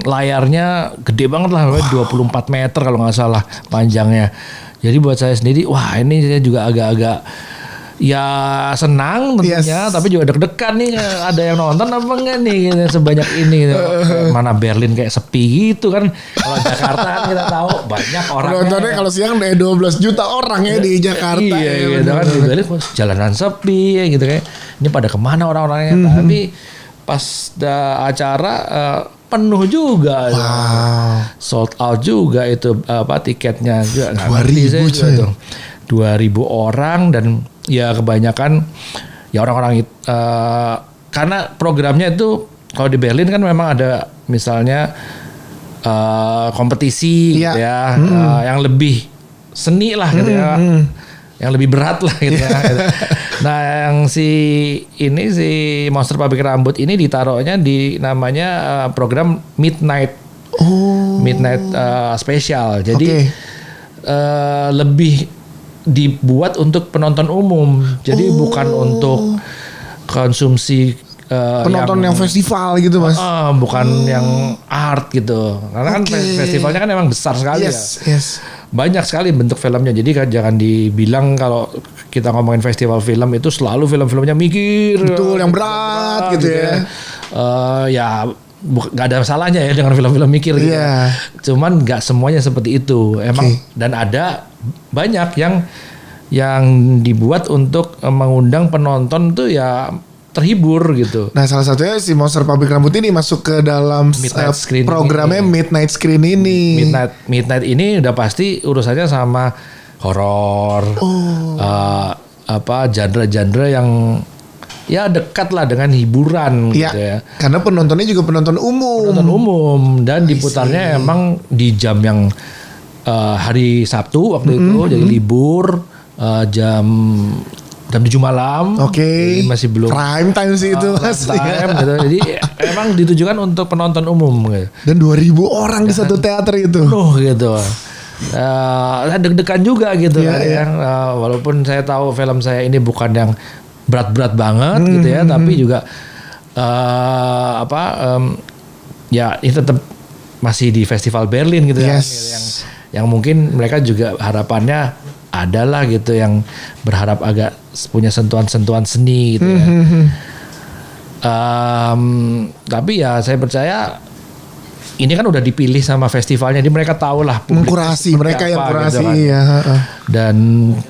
layarnya gede banget lah, 24 meter kalau nggak salah panjangnya. Jadi buat saya sendiri, wah ini saya juga agak-agak ya senang tentunya, tapi juga deg-degan nih, ada yang nonton apa enggak nih gitu, sebanyak ini gitu. Mana Berlin kayak sepi gitu kan. Kalau Jakarta kan kita tahu banyak orang. Nontonnya kalau siang udah 12 juta orang ya di Jakarta. Iya gitu kan, di Berlin jalanan sepi ya gitu kayak. Ini pada kemana orang-orangnya? Tapi pas acara penuh juga. Wow. Sold out juga itu tiketnya juga. 2000 coy. 2000 orang dan ya kebanyakan ya orang-orang karena programnya itu kalau di Berlin kan memang ada misalnya kompetisi gitu ya, yang lebih seni lah gitu ya, yang lebih berat lah gitu ya. Nah yang si Monster Pabrik Rambut ini ditaruhnya di namanya program Midnight Special, jadi lebih dibuat untuk penonton umum, jadi bukan untuk konsumsi penonton yang festival gitu Mas. Bukan yang art gitu, karena kan festivalnya kan memang besar sekali ya. Banyak sekali bentuk filmnya, jadi kan jangan dibilang kalau kita ngomongin festival film itu selalu film-filmnya mikir, betul, yang berat gitu ya. Ya nggak ada salahnya ya dengan film-film mikir gitu. Cuman nggak semuanya seperti itu emang, dan ada banyak yang dibuat untuk mengundang penonton tuh ya terhibur gitu. Nah salah satunya si Monster Pabrik Rambut ini masuk ke dalam programnya Midnight Screen ini. Midnight ini udah pasti urusannya sama horor, genre-genre yang ya dekat lah dengan hiburan gitu ya. Karena penontonnya juga penonton umum. Dan diputarnya emang di jam yang hari Sabtu waktu itu, jadi libur jam 7 malam. Jadi masih belum prime time sih itu Mas. Time, gitu. Jadi emang ditujukan untuk penonton umum gitu. Dan 2000 orang di satu teater itu. Penuh gitu. Deg-degan juga gitu kan. Walaupun saya tahu film saya ini bukan yang berat-berat banget gitu ya, tapi juga ya ini tetap masih di Festival Berlin gitu ya, yang mungkin mereka juga harapannya adalah gitu, yang berharap agak punya sentuhan-sentuhan seni gitu ya. Tapi ya saya percaya ini kan udah dipilih sama festivalnya, jadi mereka tahu lah mengkurasi, mereka yang kurasi gitu kan. Ya. Dan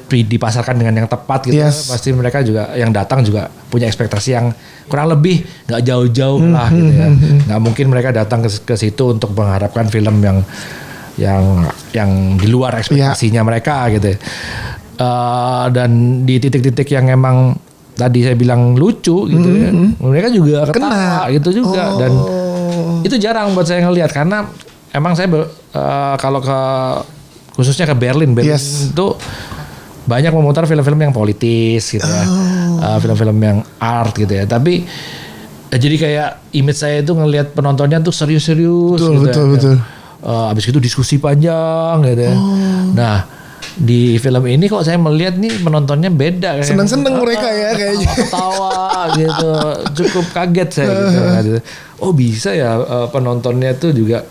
dipasarkan dengan yang tepat gitu. Pasti mereka juga yang datang juga punya ekspektasi yang kurang lebih nggak jauh-jauh lah gitu ya. Nggak mungkin mereka datang ke situ untuk mengharapkan film yang di luar ekspektasinya mereka gitu. Dan di titik-titik yang emang tadi saya bilang lucu gitu ya, mereka juga ketawa gitu juga. Dan itu jarang buat saya ngelihat, karena emang saya kalau khususnya ke Berlin itu banyak memutar film-film yang politis gitu ya, film-film yang art gitu ya. Tapi jadi kayak image saya itu ngelihat penontonnya tuh serius-serius betul. Abis itu diskusi panjang gitu ya. Nah di film ini kok saya melihat nih penontonnya beda, seneng-seneng mereka ya kayaknya, ketawa gitu, cukup kaget saya gitu. Oh bisa ya penontonnya tuh juga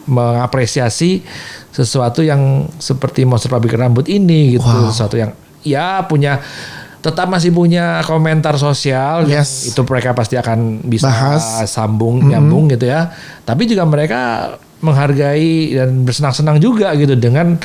mengapresiasi sesuatu yang seperti Monster Pabrik Rambut ini gitu. Sesuatu yang ya tetap masih punya komentar sosial, itu mereka pasti akan bisa nyambung gitu ya. Tapi juga mereka menghargai dan bersenang-senang juga gitu dengan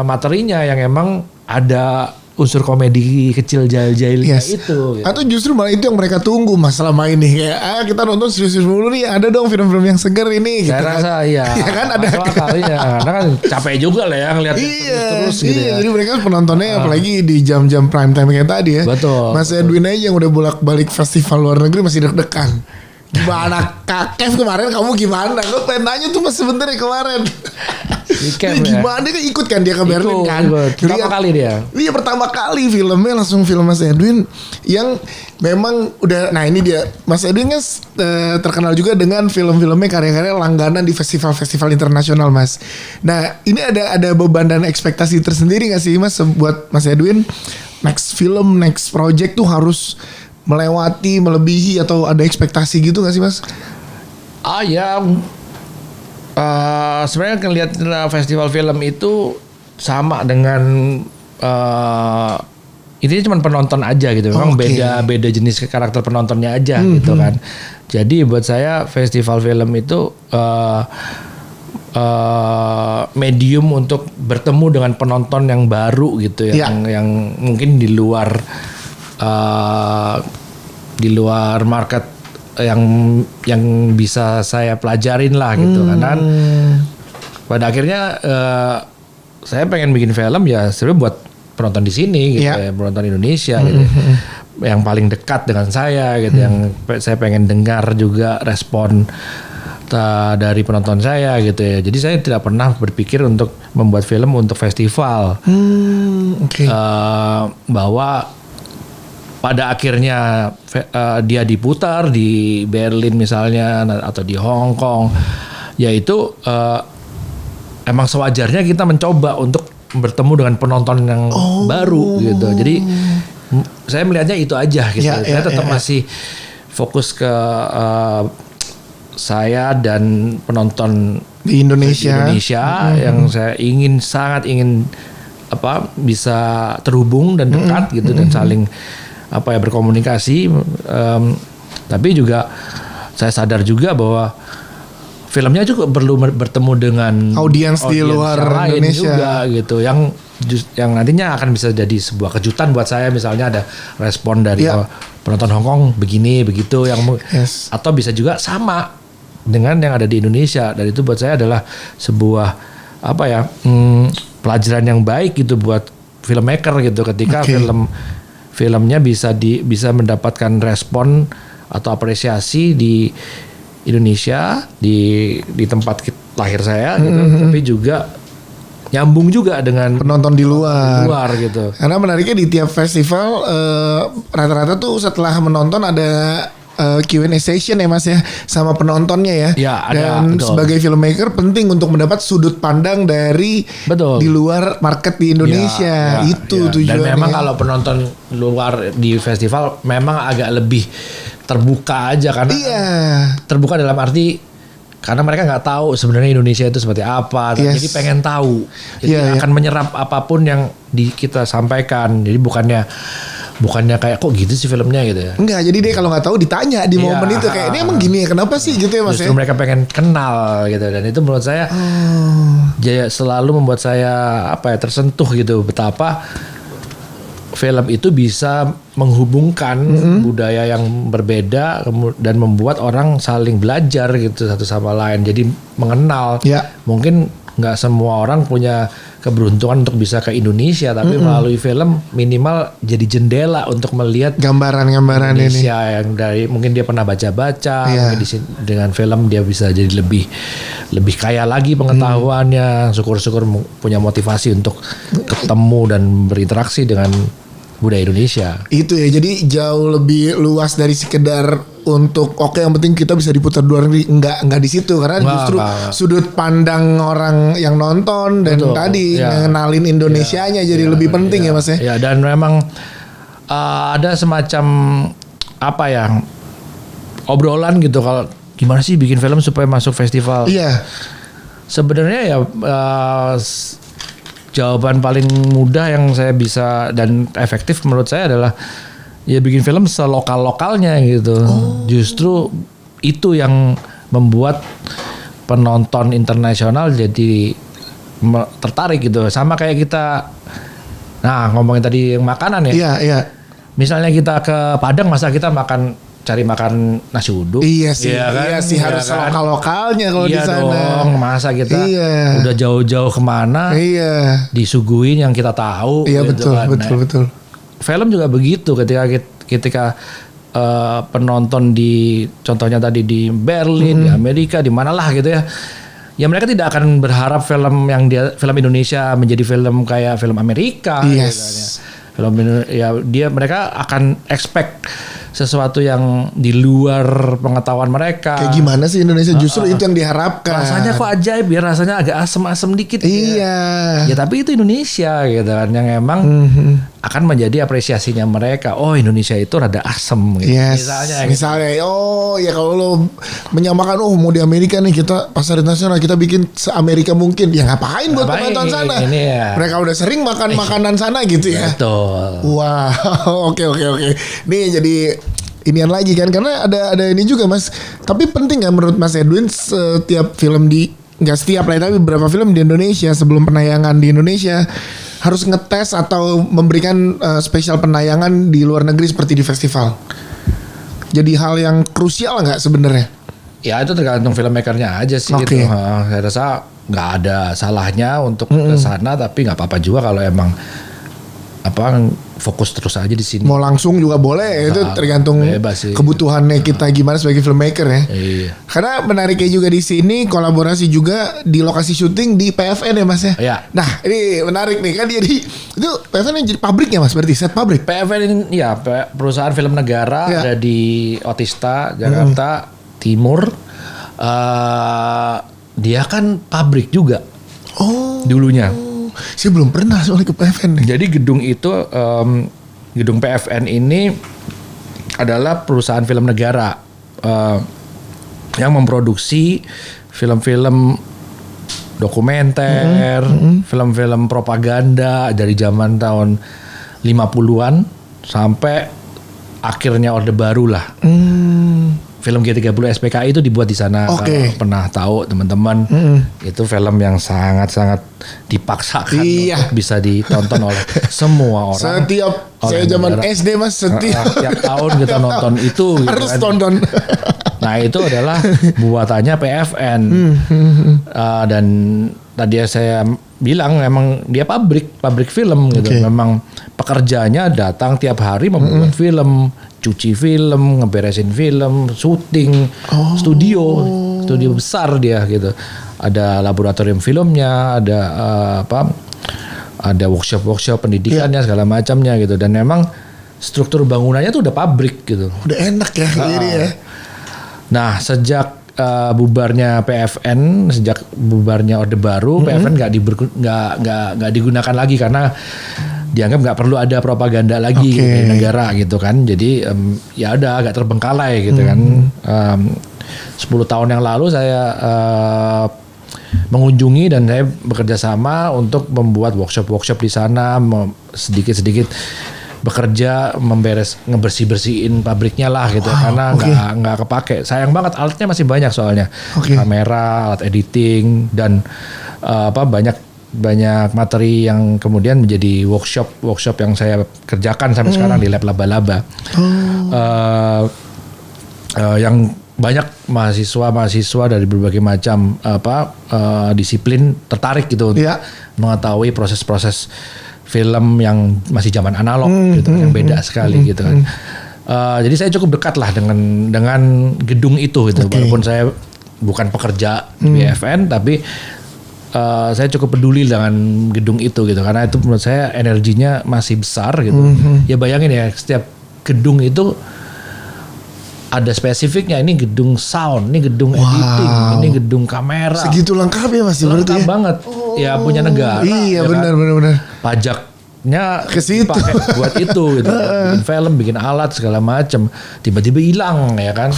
materinya yang emang ada unsur komedi kecil jahil-jahilnya itu gitu. Atau justru malah itu yang mereka tunggu Mas selama ini, kayak kita nonton serius-serius mulu nih, ada dong film-film yang segar ini gitu. Saya rasa ya kan ada kalinya, karena kan capek juga lah ya ngeliat terus gitu ya. Jadi mereka penontonnya apalagi di jam-jam prime time kayak tadi ya. Betul. Mas Edwin aja yang udah bolak-balik festival luar negeri masih deg-degan. Gimana Kak Kev kemarin kamu gimana? Gue pengen nanya tuh mas sebenernya kemarin. Kev, Dia gimana dia kan ikut kan dia ke Berlin kan? Pertama kali dia. Iya pertama kali filmnya langsung film Mas Edwin yang memang udah. Nah ini dia Mas Edwin kan terkenal juga dengan film-filmnya karya-karya langganan di festival-festival internasional Mas. Nah ini ada beban dan ekspektasi tersendiri nggak sih Mas buat Mas Edwin? Next film, next project tuh harus melewati, melebihi atau ada ekspektasi gitu nggak sih Mas? Ya. Sebenarnya ngelihat festival film itu sama dengan ini cuma penonton aja gitu. Memang beda jenis karakter penontonnya aja gitu kan. Jadi buat saya festival film itu medium untuk bertemu dengan penonton yang baru gitu yang mungkin di luar market yang bisa saya pelajarin lah gitu kan. Pada akhirnya saya pengen bikin film ya sebenarnya buat penonton di sini gitu ya, penonton Indonesia gitu. Yang paling dekat dengan saya gitu, yang saya pengen dengar juga respon dari penonton saya gitu ya. Jadi saya tidak pernah berpikir untuk membuat film untuk festival. Bahwa pada akhirnya dia diputar di Berlin misalnya atau di Hong Kong, yaitu emang sewajarnya kita mencoba untuk bertemu dengan penonton yang baru gitu. Jadi saya melihatnya itu aja gitu. Saya tetap masih fokus ke saya dan penonton di Indonesia yang saya sangat ingin bisa terhubung dan dekat gitu dan saling berkomunikasi, tapi juga saya sadar juga bahwa filmnya juga perlu bertemu dengan audiens di luar Indonesia juga gitu, yang nantinya akan bisa jadi sebuah kejutan buat saya. Misalnya ada respon dari penonton Hong Kong begini begitu, atau bisa juga sama dengan yang ada di Indonesia, dan itu buat saya adalah sebuah pelajaran yang baik gitu buat filmmaker gitu, ketika filmnya bisa mendapatkan respon atau apresiasi di Indonesia, di tempat lahir saya gitu, tapi juga nyambung juga dengan penonton di luar gitu. Karena menariknya di tiap festival rata-rata tuh setelah menonton ada Q&A session ya Mas ya sama penontonnya ya. Dan betul. Sebagai filmmaker penting untuk mendapat sudut pandang dari di luar market di Indonesia. Itu tujuannya. Dan memang kalau penonton luar di festival memang agak lebih terbuka aja, karena terbuka dalam arti karena mereka nggak tahu sebenarnya Indonesia itu seperti apa, jadi pengen tahu, jadi akan menyerap apapun yang kita sampaikan. Jadi bukannya kayak kok gitu sih filmnya gitu ya. Enggak, jadi dia kalau nggak tahu ditanya di momen itu kayak ini emang gini ya, kenapa sih gitu ya Mas. Justru mereka pengen kenal gitu, dan itu menurut saya selalu membuat saya tersentuh gitu, betapa film itu bisa menghubungkan budaya yang berbeda dan membuat orang saling belajar gitu satu sama lain, jadi mengenal. Mungkin nggak semua orang punya keberuntungan untuk bisa ke Indonesia, tapi melalui film minimal jadi jendela untuk melihat gambaran-gambaran Indonesia ini. Yang dari mungkin dia pernah baca-baca, mungkin dengan film dia bisa jadi lebih kaya lagi pengetahuannya. Syukur-syukur punya motivasi untuk ketemu dan berinteraksi dengan budaya Indonesia. Itu ya, jadi jauh lebih luas dari sekedar untuk yang penting kita bisa diputar luar negeri, enggak di situ, karena justru sudut pandang orang yang nonton dan tadi ngenalin Indonesianya jadi lebih penting ya Mas ya. Ya, dan memang ada semacam obrolan gitu, kalau gimana sih bikin film supaya masuk festival. Sebenarnya jawaban paling mudah yang saya bisa dan efektif menurut saya adalah bikin film selokal-lokalnya gitu. Justru itu yang membuat penonton internasional jadi tertarik gitu. Sama kayak kita ngomongin tadi makanan ya. Misalnya kita ke Padang, masa kita cari makan nasi uduk. Iya sih harus lokal-lokalnya kalau di sana. Masa kita udah jauh-jauh kemana disuguhin yang kita tahu. Betul. Film juga begitu, ketika penonton di contohnya tadi di Berlin, di Amerika, di manalah gitu ya. Ya mereka tidak akan berharap film Indonesia menjadi film kayak film Amerika. Yes. Gitu, ya. Mereka akan expect sesuatu yang di luar pengetahuan mereka. Kayak gimana sih Indonesia, justru itu yang diharapkan. Rasanya kok ajaib ya, rasanya agak asem-asem dikit. Iya. Ya tapi itu Indonesia gitu kan, yang emang akan menjadi apresiasinya mereka. Oh Indonesia itu rada asem gitu. Yes. Misalnya oh ya kalau lo menyamakan, mau di Amerika nih kita pasar internasional, kita bikin se-Amerika mungkin. Ya ngapain buat penonton sana? Ya. Mereka udah sering makan makanan sana gitu ya. Betul. Wow, oke. Nih jadi inian lagi kan, karena ada ini juga Mas. Tapi penting nggak menurut Mas Edwin setiap film nggak setiap lah, tapi beberapa film di Indonesia sebelum penayangan di Indonesia harus ngetes atau memberikan spesial penayangan di luar negeri seperti di festival. Jadi hal yang krusial nggak sebenarnya? Ya itu tergantung filmmakernya aja sih gitu. Saya rasa nggak ada salahnya untuk ke sana, tapi nggak apa-apa juga kalau emang fokus terus aja di sini. Mau langsung juga boleh, itu tergantung kebutuhannya kita gimana sebagai filmmaker ya. Iya. Karena menariknya juga di sini kolaborasi juga di lokasi syuting di PFN ya Mas ya. Iya. Nah ini menarik nih kan, jadi itu PFN yang jadi pabriknya Mas, berarti set pabrik. PFN ini ya perusahaan film negara ada di Otista Jakarta Timur. Dia kan pabrik juga. Dulunya. Saya belum pernah soalnya ke PFN nih. Jadi gedung itu, gedung PFN ini adalah perusahaan film negara yang memproduksi film-film dokumenter, film-film propaganda dari zaman tahun 50-an sampai akhirnya Orde Baru lah. Film G30 SPKI itu dibuat di sana. Kalau pernah tahu teman-teman, itu film yang sangat-sangat dipaksakan untuk bisa ditonton oleh semua orang. Setiap saya zaman SD Mas, setiap tahun kita nonton itu harus gitu kan. tonton. Nah itu adalah buatannya PFN. Dan tadi saya bilang memang dia pabrik film gitu. Memang pekerjanya datang tiap hari membuat film, cuci film, ngeberesin film, syuting, studio besar dia gitu. Ada laboratorium filmnya, ada ada workshop pendidikannya segala macamnya gitu. Dan memang struktur bangunannya tuh udah pabrik gitu. Udah enak ya ini ya. Nah sejak bubarnya PFN, sejak bubarnya Orde Baru, PFN nggak digunakan lagi karena dianggap nggak perlu ada propaganda lagi dari negara gitu kan. Jadi ya udah agak terbengkalai gitu kan. 10 tahun yang lalu saya mengunjungi dan saya bekerja sama untuk membuat workshop di sana, sedikit-sedikit bekerja ngebersih-bersihin pabriknya lah gitu. Karena nggak kepake. Sayang banget, alatnya masih banyak soalnya. Kamera, alat editing dan banyak materi yang kemudian menjadi workshop yang saya kerjakan sampai sekarang di lab laba-laba. Yang banyak mahasiswa dari berbagai macam disiplin tertarik gitu untuk mengetahui proses-proses film yang masih zaman analog gitu, yang beda sekali gitu kan. Jadi saya cukup dekat lah dengan gedung itu gitu. Walaupun saya bukan pekerja di PFN, tapi saya cukup peduli dengan gedung itu gitu, karena itu menurut saya energinya masih besar gitu. Ya bayangin ya, setiap gedung itu ada spesifiknya. Ini gedung sound, ini gedung editing, ini gedung kamera. Segitu lengkap ya Mas? Lengkap banget. Ya punya negara. Iya ya benar. Pajaknya ke situ dipakai buat itu gitu. Bikin film, bikin alat segala macam. Tiba-tiba hilang ya kan.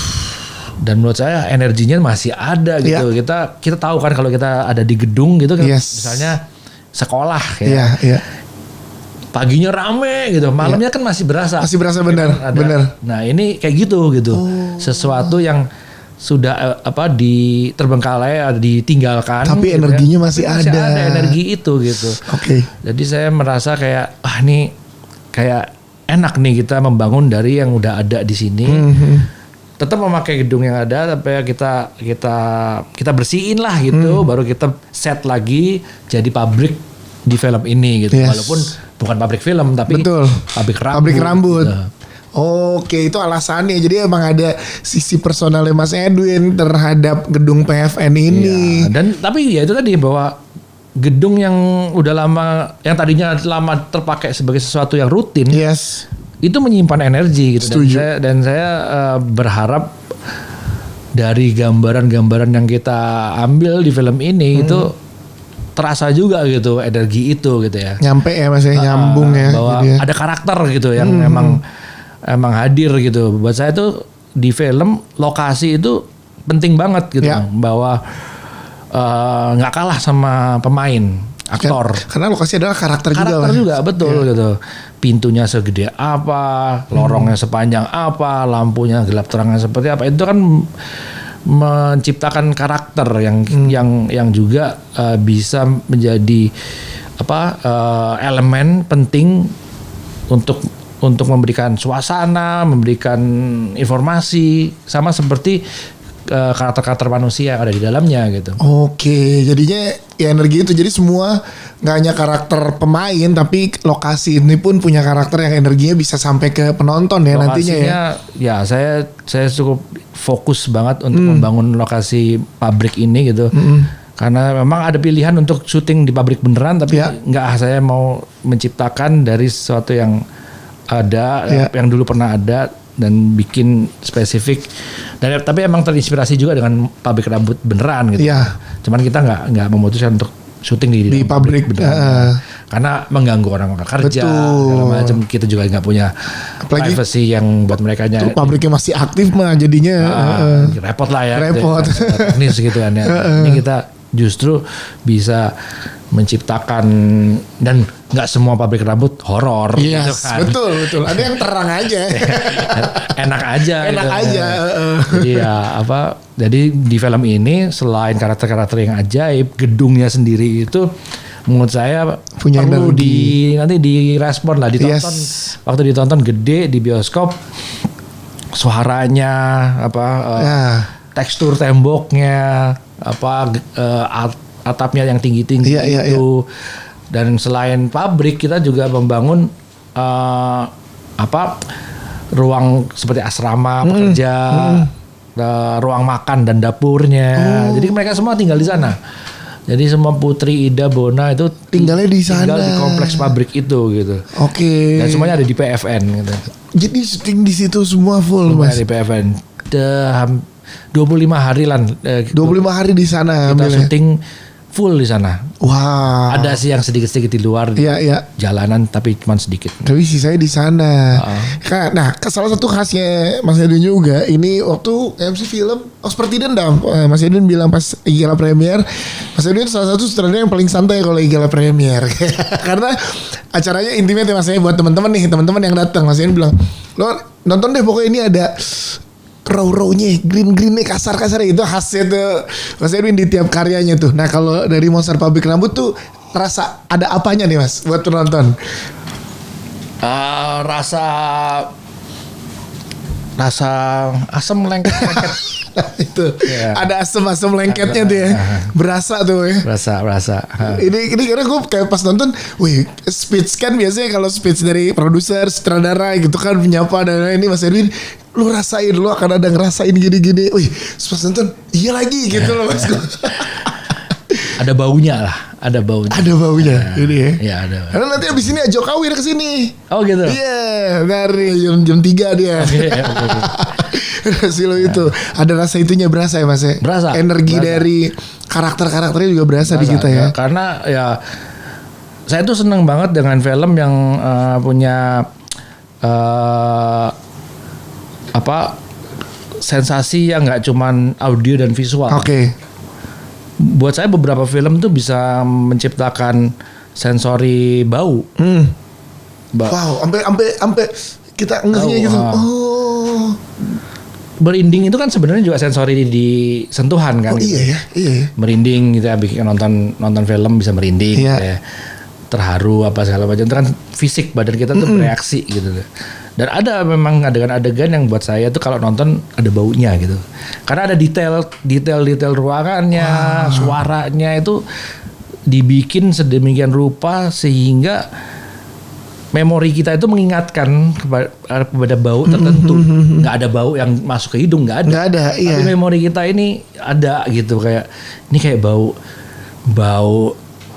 Dan menurut saya energinya masih ada gitu. Kita tahu kan kalau kita ada di gedung gitu kan, misalnya sekolah ya. Paginya rame gitu, malamnya kan masih berasa. Masih berasa benar. Nah, ini kayak gitu. Sesuatu yang sudah terbengkalai, ditinggalkan. Tapi gitu energinya masih ada. Ada energi itu gitu. Jadi saya merasa kayak ini kayak enak nih kita membangun dari yang udah ada di sini. Tetap memakai gedung yang ada, tapi kita bersihin lah gitu, baru kita set lagi jadi pabrik di film ini gitu. Walaupun bukan pabrik film, tapi pabrik rambut. Gitu. Oke, itu alasannya. Jadi emang ada sisi personalnya Mas Edwin terhadap gedung PFN ini. Iya. Dan tapi ya itu tadi bahwa gedung yang udah lama, yang tadinya lama terpakai sebagai sesuatu yang rutin, Yes. itu menyimpan energi gitu. Setuju. Dan saya berharap dari gambaran-gambaran yang kita ambil di film ini itu terasa juga gitu energi itu gitu ya. Nyampe ya Mas, nyambung ya. Bahwa jadi ya. ada karakter gitu yang emang hadir gitu. Buat saya tuh di film lokasi itu penting banget gitu, Ya. bahwa nggak kalah sama pemain, aktor. Karena lokasi adalah karakter Karakter Mas. juga betul gitu. Pintunya segede apa, lorongnya sepanjang apa, lampunya gelap terangnya seperti apa. Itu kan menciptakan karakter yang juga bisa menjadi elemen penting untuk memberikan suasana, memberikan informasi, sama seperti karakter-karakter manusia yang ada di dalamnya gitu. Oke, jadinya ya energi itu. Jadi semua nggak hanya karakter pemain, tapi lokasi ini pun punya karakter yang energinya bisa sampai ke penonton ya nantinya ya. Ya saya cukup fokus banget untuk membangun lokasi pabrik ini gitu. Karena memang ada pilihan untuk syuting di pabrik beneran, tapi Ya. nggak, saya mau menciptakan dari sesuatu yang ada, Ya. yang dulu pernah ada, dan bikin spesifik. Dan tapi emang terinspirasi juga dengan pabrik rambut beneran gitu. Iya. Cuman kita nggak memutuskan untuk syuting di pabrik, beneran. Karena mengganggu orang-orang kerja, Betul. segala macam. Kita juga nggak punya Apalagi privacy yang buat mereka nya. pabriknya masih aktif mah jadinya. Repot lah ya. Repot. Teknis gitu kan ya. Ini kita justru bisa menciptakan, dan nggak semua pabrik rambut horor. Yes, gitu kan. betul. Ada yang terang aja. Enak aja. Enak gitu. aja. Jadi ya jadi di film ini selain karakter-karakter yang ajaib, gedungnya sendiri itu menurut saya Punya perlu energi. nanti direspon lah, ditonton. Yes. Waktu ditonton gede di bioskop, suaranya tekstur temboknya, atapnya yang tinggi-tinggi Iya, itu. Dan selain pabrik, kita juga membangun ruang seperti asrama pekerja, ruang makan dan dapurnya. Jadi mereka semua tinggal di sana. Jadi semua Putri, Ida, Bona itu Tinggalnya di sana. tinggal di kompleks pabrik itu gitu. Oke. Dan semuanya ada di PFN gitu. Jadi syuting di situ semua full Semuanya Mas. di PFN. 25 hari lah. 25 hari di sana kita ambilnya. syuting full di sana. Wah. Ada sih yang sedikit-sedikit di luar Iya. jalanan, tapi cuma sedikit. Tapi sisanya di sana. Nah, salah satu khasnya Mas Edwin juga, ini waktu MC film seperti dendam. Mas Edwin bilang pas gala premier, Mas Edwin salah satu sutradara yang paling santai kalau gala premier. Karena acaranya intimate ya Mas Edwin, buat teman-teman yang datang. Mas Edwin bilang, lo nonton deh pokoknya ini ada raw-rawnya, green-greennya, kasar-kasarnya, itu khasnya tuh Mas Edwin di tiap karyanya tuh. Nah kalau dari Monster Pabrik Rambut tuh terasa ada apanya nih Mas buat penonton? Rasa asam lengket. Itu Iya. ada asam-asam lengketnya tuh ya, berasa tuh ya. Rasa. Ini karena gue kayak pas nonton, wih speech kan biasanya kalau speech dari produser, sutradara gitu kan menyapa, dan ini Mas Edwin, lu rasain, lu akan ada ngerasain gini-gini. Wih pas nonton, iya lagi gitu loh Mas. Ada baunya lah, ada baunya. Ada baunya, ini ya. Iya ada. Karena nanti abis ini Ajo Kawir kesini. Oh gitu. Iya, dari jam 3 dia. Oke. Silo itu ada rasa itunya berasa ya Mas ya. Berasa, Energi berasa. dari karakternya juga berasa di kita ya. Karena ya saya tuh seneng banget dengan film yang punya sensasi yang nggak cuman audio dan visual. Oke. Buat saya beberapa film tuh bisa menciptakan sensori bau. Wow, sampai kita ngehnya gitu. Oh. Berinding itu kan sebenarnya juga sensori di sentuhan kan. Oh gitu. iya ya. Merinding gitu ya, bikin nonton film bisa merinding. Iya. Gitu ya. Terharu apa segala macam, itu kan fisik badan kita tuh bereaksi gitu. Dan ada memang adegan-adegan yang buat saya tuh kalau nonton ada baunya gitu. Karena ada detail ruangannya, suaranya itu dibikin sedemikian rupa sehingga memori kita itu mengingatkan kepada bau tertentu. Nggak ada bau yang masuk ke hidung, nggak ada. Nggak ada, iya. Tapi memori kita ini ada gitu, kayak ini kayak bau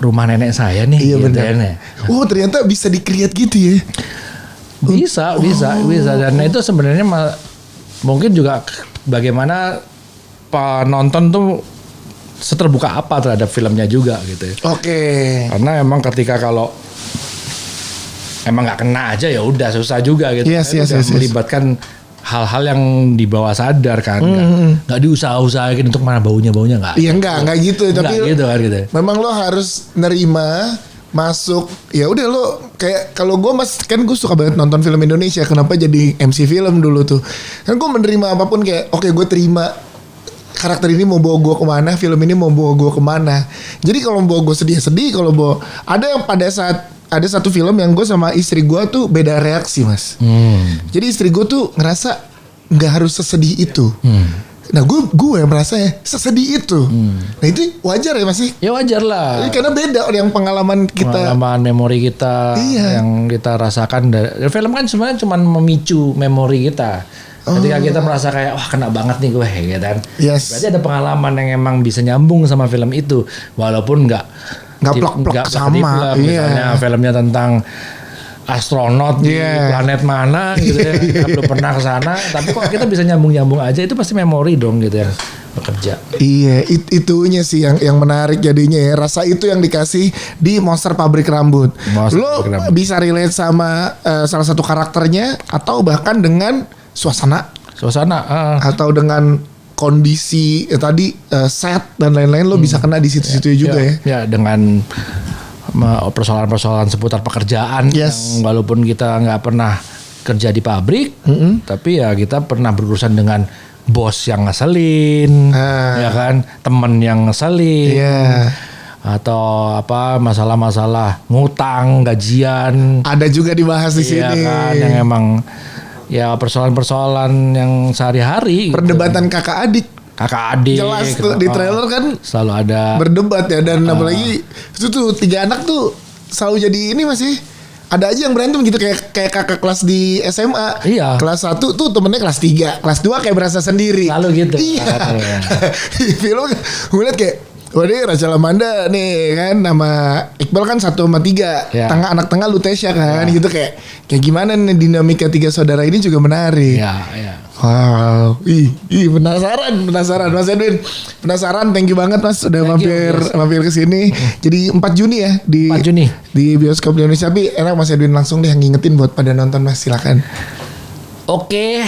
rumah nenek saya nih. Iya gitu benar. kan ya. Oh ternyata bisa di-create gitu ya. Bisa. Dan itu sebenarnya mungkin juga bagaimana penonton tuh seterbuka apa terhadap filmnya juga gitu ya. Oke. Karena emang ketika kalau emang nggak kena aja ya udah susah juga gitu. Yes, Itu yes, udah yes, yes. melibatkan hal-hal yang di bawah sadar kan, nggak diusaha-usahain untuk mana baunya nggak. Iya enggak gitu. Nggak Tapi gitu kan gitu. memang lo harus nerima masuk. Ya udah lo kayak kalau gue kan gue suka banget nonton film Indonesia. Kenapa jadi MC film dulu tuh? Kan gue menerima apapun kayak oke gue terima karakter ini mau bawa gue kemana, film ini mau bawa gue kemana. Jadi kalau mau bawa gue sedih, kalau bawa ada yang pada saat ada satu film yang gue sama istri gue tuh beda reaksi mas. Jadi istri gue tuh ngerasa nggak harus sesedih itu. Nah gue merasa ya sesedih itu. Nah itu wajar ya mas sih? Ya wajar lah. Karena beda yang pengalaman kita. Pengalaman memori kita yang kita rasakan dari film kan sebenarnya cuma memicu memori kita. Ketika kita merasa kayak wah kena banget nih gue gitu kan. Yes. Berarti ada pengalaman yang emang bisa nyambung sama film itu walaupun nggak plak-plak sama. Misalnya filmnya tentang astronot di planet mana gitu ya. Kita belum pernah ke sana tapi kok kita bisa nyambung-nyambung aja, itu pasti memori dong gitu yang bekerja. Iya, itunya sih yang menarik jadinya ya. Rasa itu yang dikasih di Monster Pabrik Rambut. Lo bisa relate sama salah satu karakternya atau bahkan dengan suasana atau dengan kondisi tadi set dan lain-lain lo bisa kena di situ-situ juga ya. Ya dengan persoalan-persoalan seputar pekerjaan yang walaupun kita nggak pernah kerja di pabrik, tapi ya kita pernah berurusan dengan bos yang ngeselin, ya kan, temen yang ngeselin, atau apa masalah-masalah ngutang, gajian. Ada juga dibahas di sini. Kan, yang emang ya persoalan-persoalan yang sehari-hari. Perdebatan kakak adik. Jelas tuh di trailer kan selalu ada berdebat ya, dan apalagi itu tuh 3 anak tuh selalu jadi ini masih ada aja yang berantem gitu kayak kakak kelas di SMA. Iya. Kelas 1 tuh temennya kelas 3, kelas 2 kayak berasa sendiri. Lalu gitu. Iya. Film gue liat kayak wah ini Rachel Amanda nih kan, nama Iqbal kan 1 sama 3, anak tengah Lutesha kan, gitu kayak gimana nih dinamika 3 saudara ini juga menarik. Iya. Wow, penasaran Mas Edwin, penasaran. Thank you banget Mas udah mampir ke sini. Jadi 4 Juni ya 4 Juni di bioskop di Indonesia. Tapi enak Mas Edwin langsung deh ngingetin buat pada nonton Mas, silakan. Oke,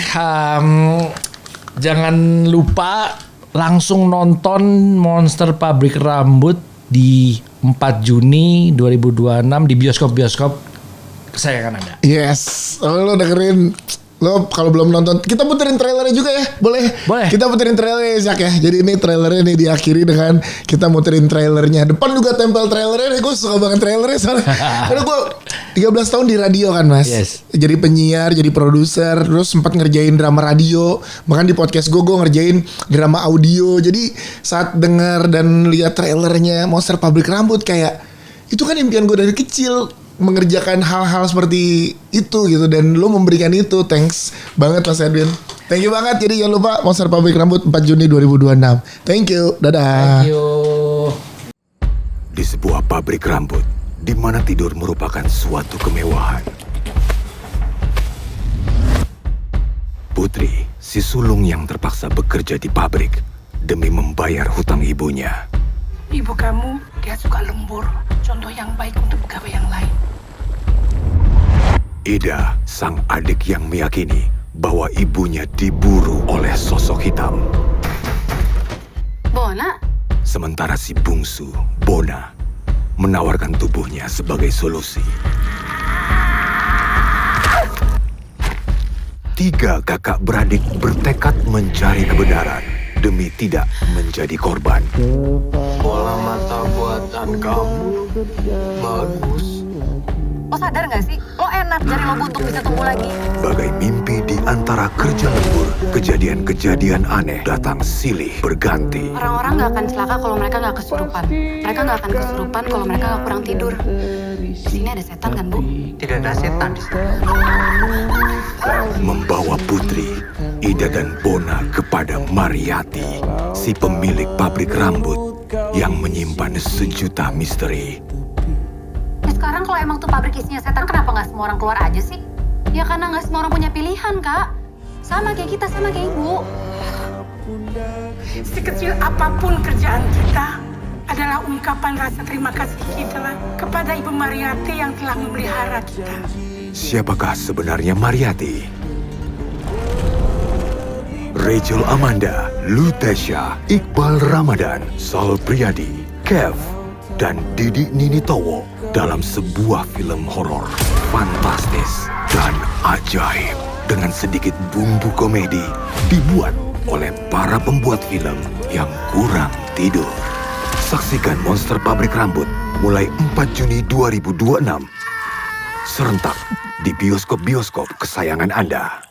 jangan lupa langsung nonton Monster Pabrik Rambut di 4 Juni 2026 di bioskop-bioskop kesayangan Anda. Yes, lo dengerin. Lo kalau belum nonton, kita puterin trailernya juga ya, boleh? Kita puterin trailernya Zak ya. Jadi ini trailernya nih diakhiri dengan kita muterin trailernya. Depan juga tempel trailernya. Gue suka banget trailernya soalnya. Karena gue 13 tahun di radio kan Mas. Yes. Jadi penyiar, jadi produser, terus sempat ngerjain drama radio. Bahkan di podcast gue ngerjain drama audio. Jadi saat dengar dan lihat trailernya Monster Pabrik Rambut kayak itu kan impian gue dari kecil, mengerjakan hal-hal seperti itu gitu, dan lo memberikan itu. Thanks banget Mas Edwin. Thank you banget. Jadi jangan lupa Monster Pabrik Rambut 4 Juni 2026. Thank you. Dadah. Thank you. Di sebuah pabrik rambut di mana tidur merupakan suatu kemewahan. Putri, si sulung yang terpaksa bekerja di pabrik demi membayar hutang ibunya. Ibu kamu, dia suka lembur. Contoh yang baik untuk pegawai yang lain. Ida, sang adik yang meyakini bahwa ibunya diburu oleh sosok hitam. Bona? Sementara si bungsu, Bona, menawarkan tubuhnya sebagai solusi. 3 kakak beradik bertekad mencari kebenaran demi tidak menjadi korban. Bola mata buatan kamu bagus. Lo sadar gak sih? Lo enak jari lo buntung bisa tumbuh lagi. Bagai mimpi di antara kerja lembur, kejadian-kejadian aneh datang silih berganti. Orang-orang gak akan celaka kalau mereka gak kesurupan. Mereka gak akan kesurupan kalau mereka gak kurang tidur. Di sini ada setan kan, Bu? Tidak ada setan di sini. Membawa Putri, Ida dan Bona kepada Mariati, si pemilik pabrik rambut yang menyimpan sejuta misteri. Ya sekarang kalau emang tuh pabrik isinya setan, kenapa nggak semua orang keluar aja sih? Ya karena nggak semua orang punya pilihan, Kak. Sama kayak kita, sama kayak Ibu. Sekecil apapun kerjaan kita adalah ungkapan rasa terima kasih kita kepada Ibu Mariati yang telah memelihara kita. Siapakah sebenarnya Mariati? Rachel Amanda, Lutesia, Iqbal Ramadan, Sal Priadi, Kev, dan Didi Ninitowo dalam sebuah film horor fantastis dan ajaib dengan sedikit bumbu komedi dibuat oleh para pembuat film yang kurang tidur. Saksikan Monster Pabrik Rambut mulai 4 Juni 2026 serentak di bioskop-bioskop kesayangan Anda.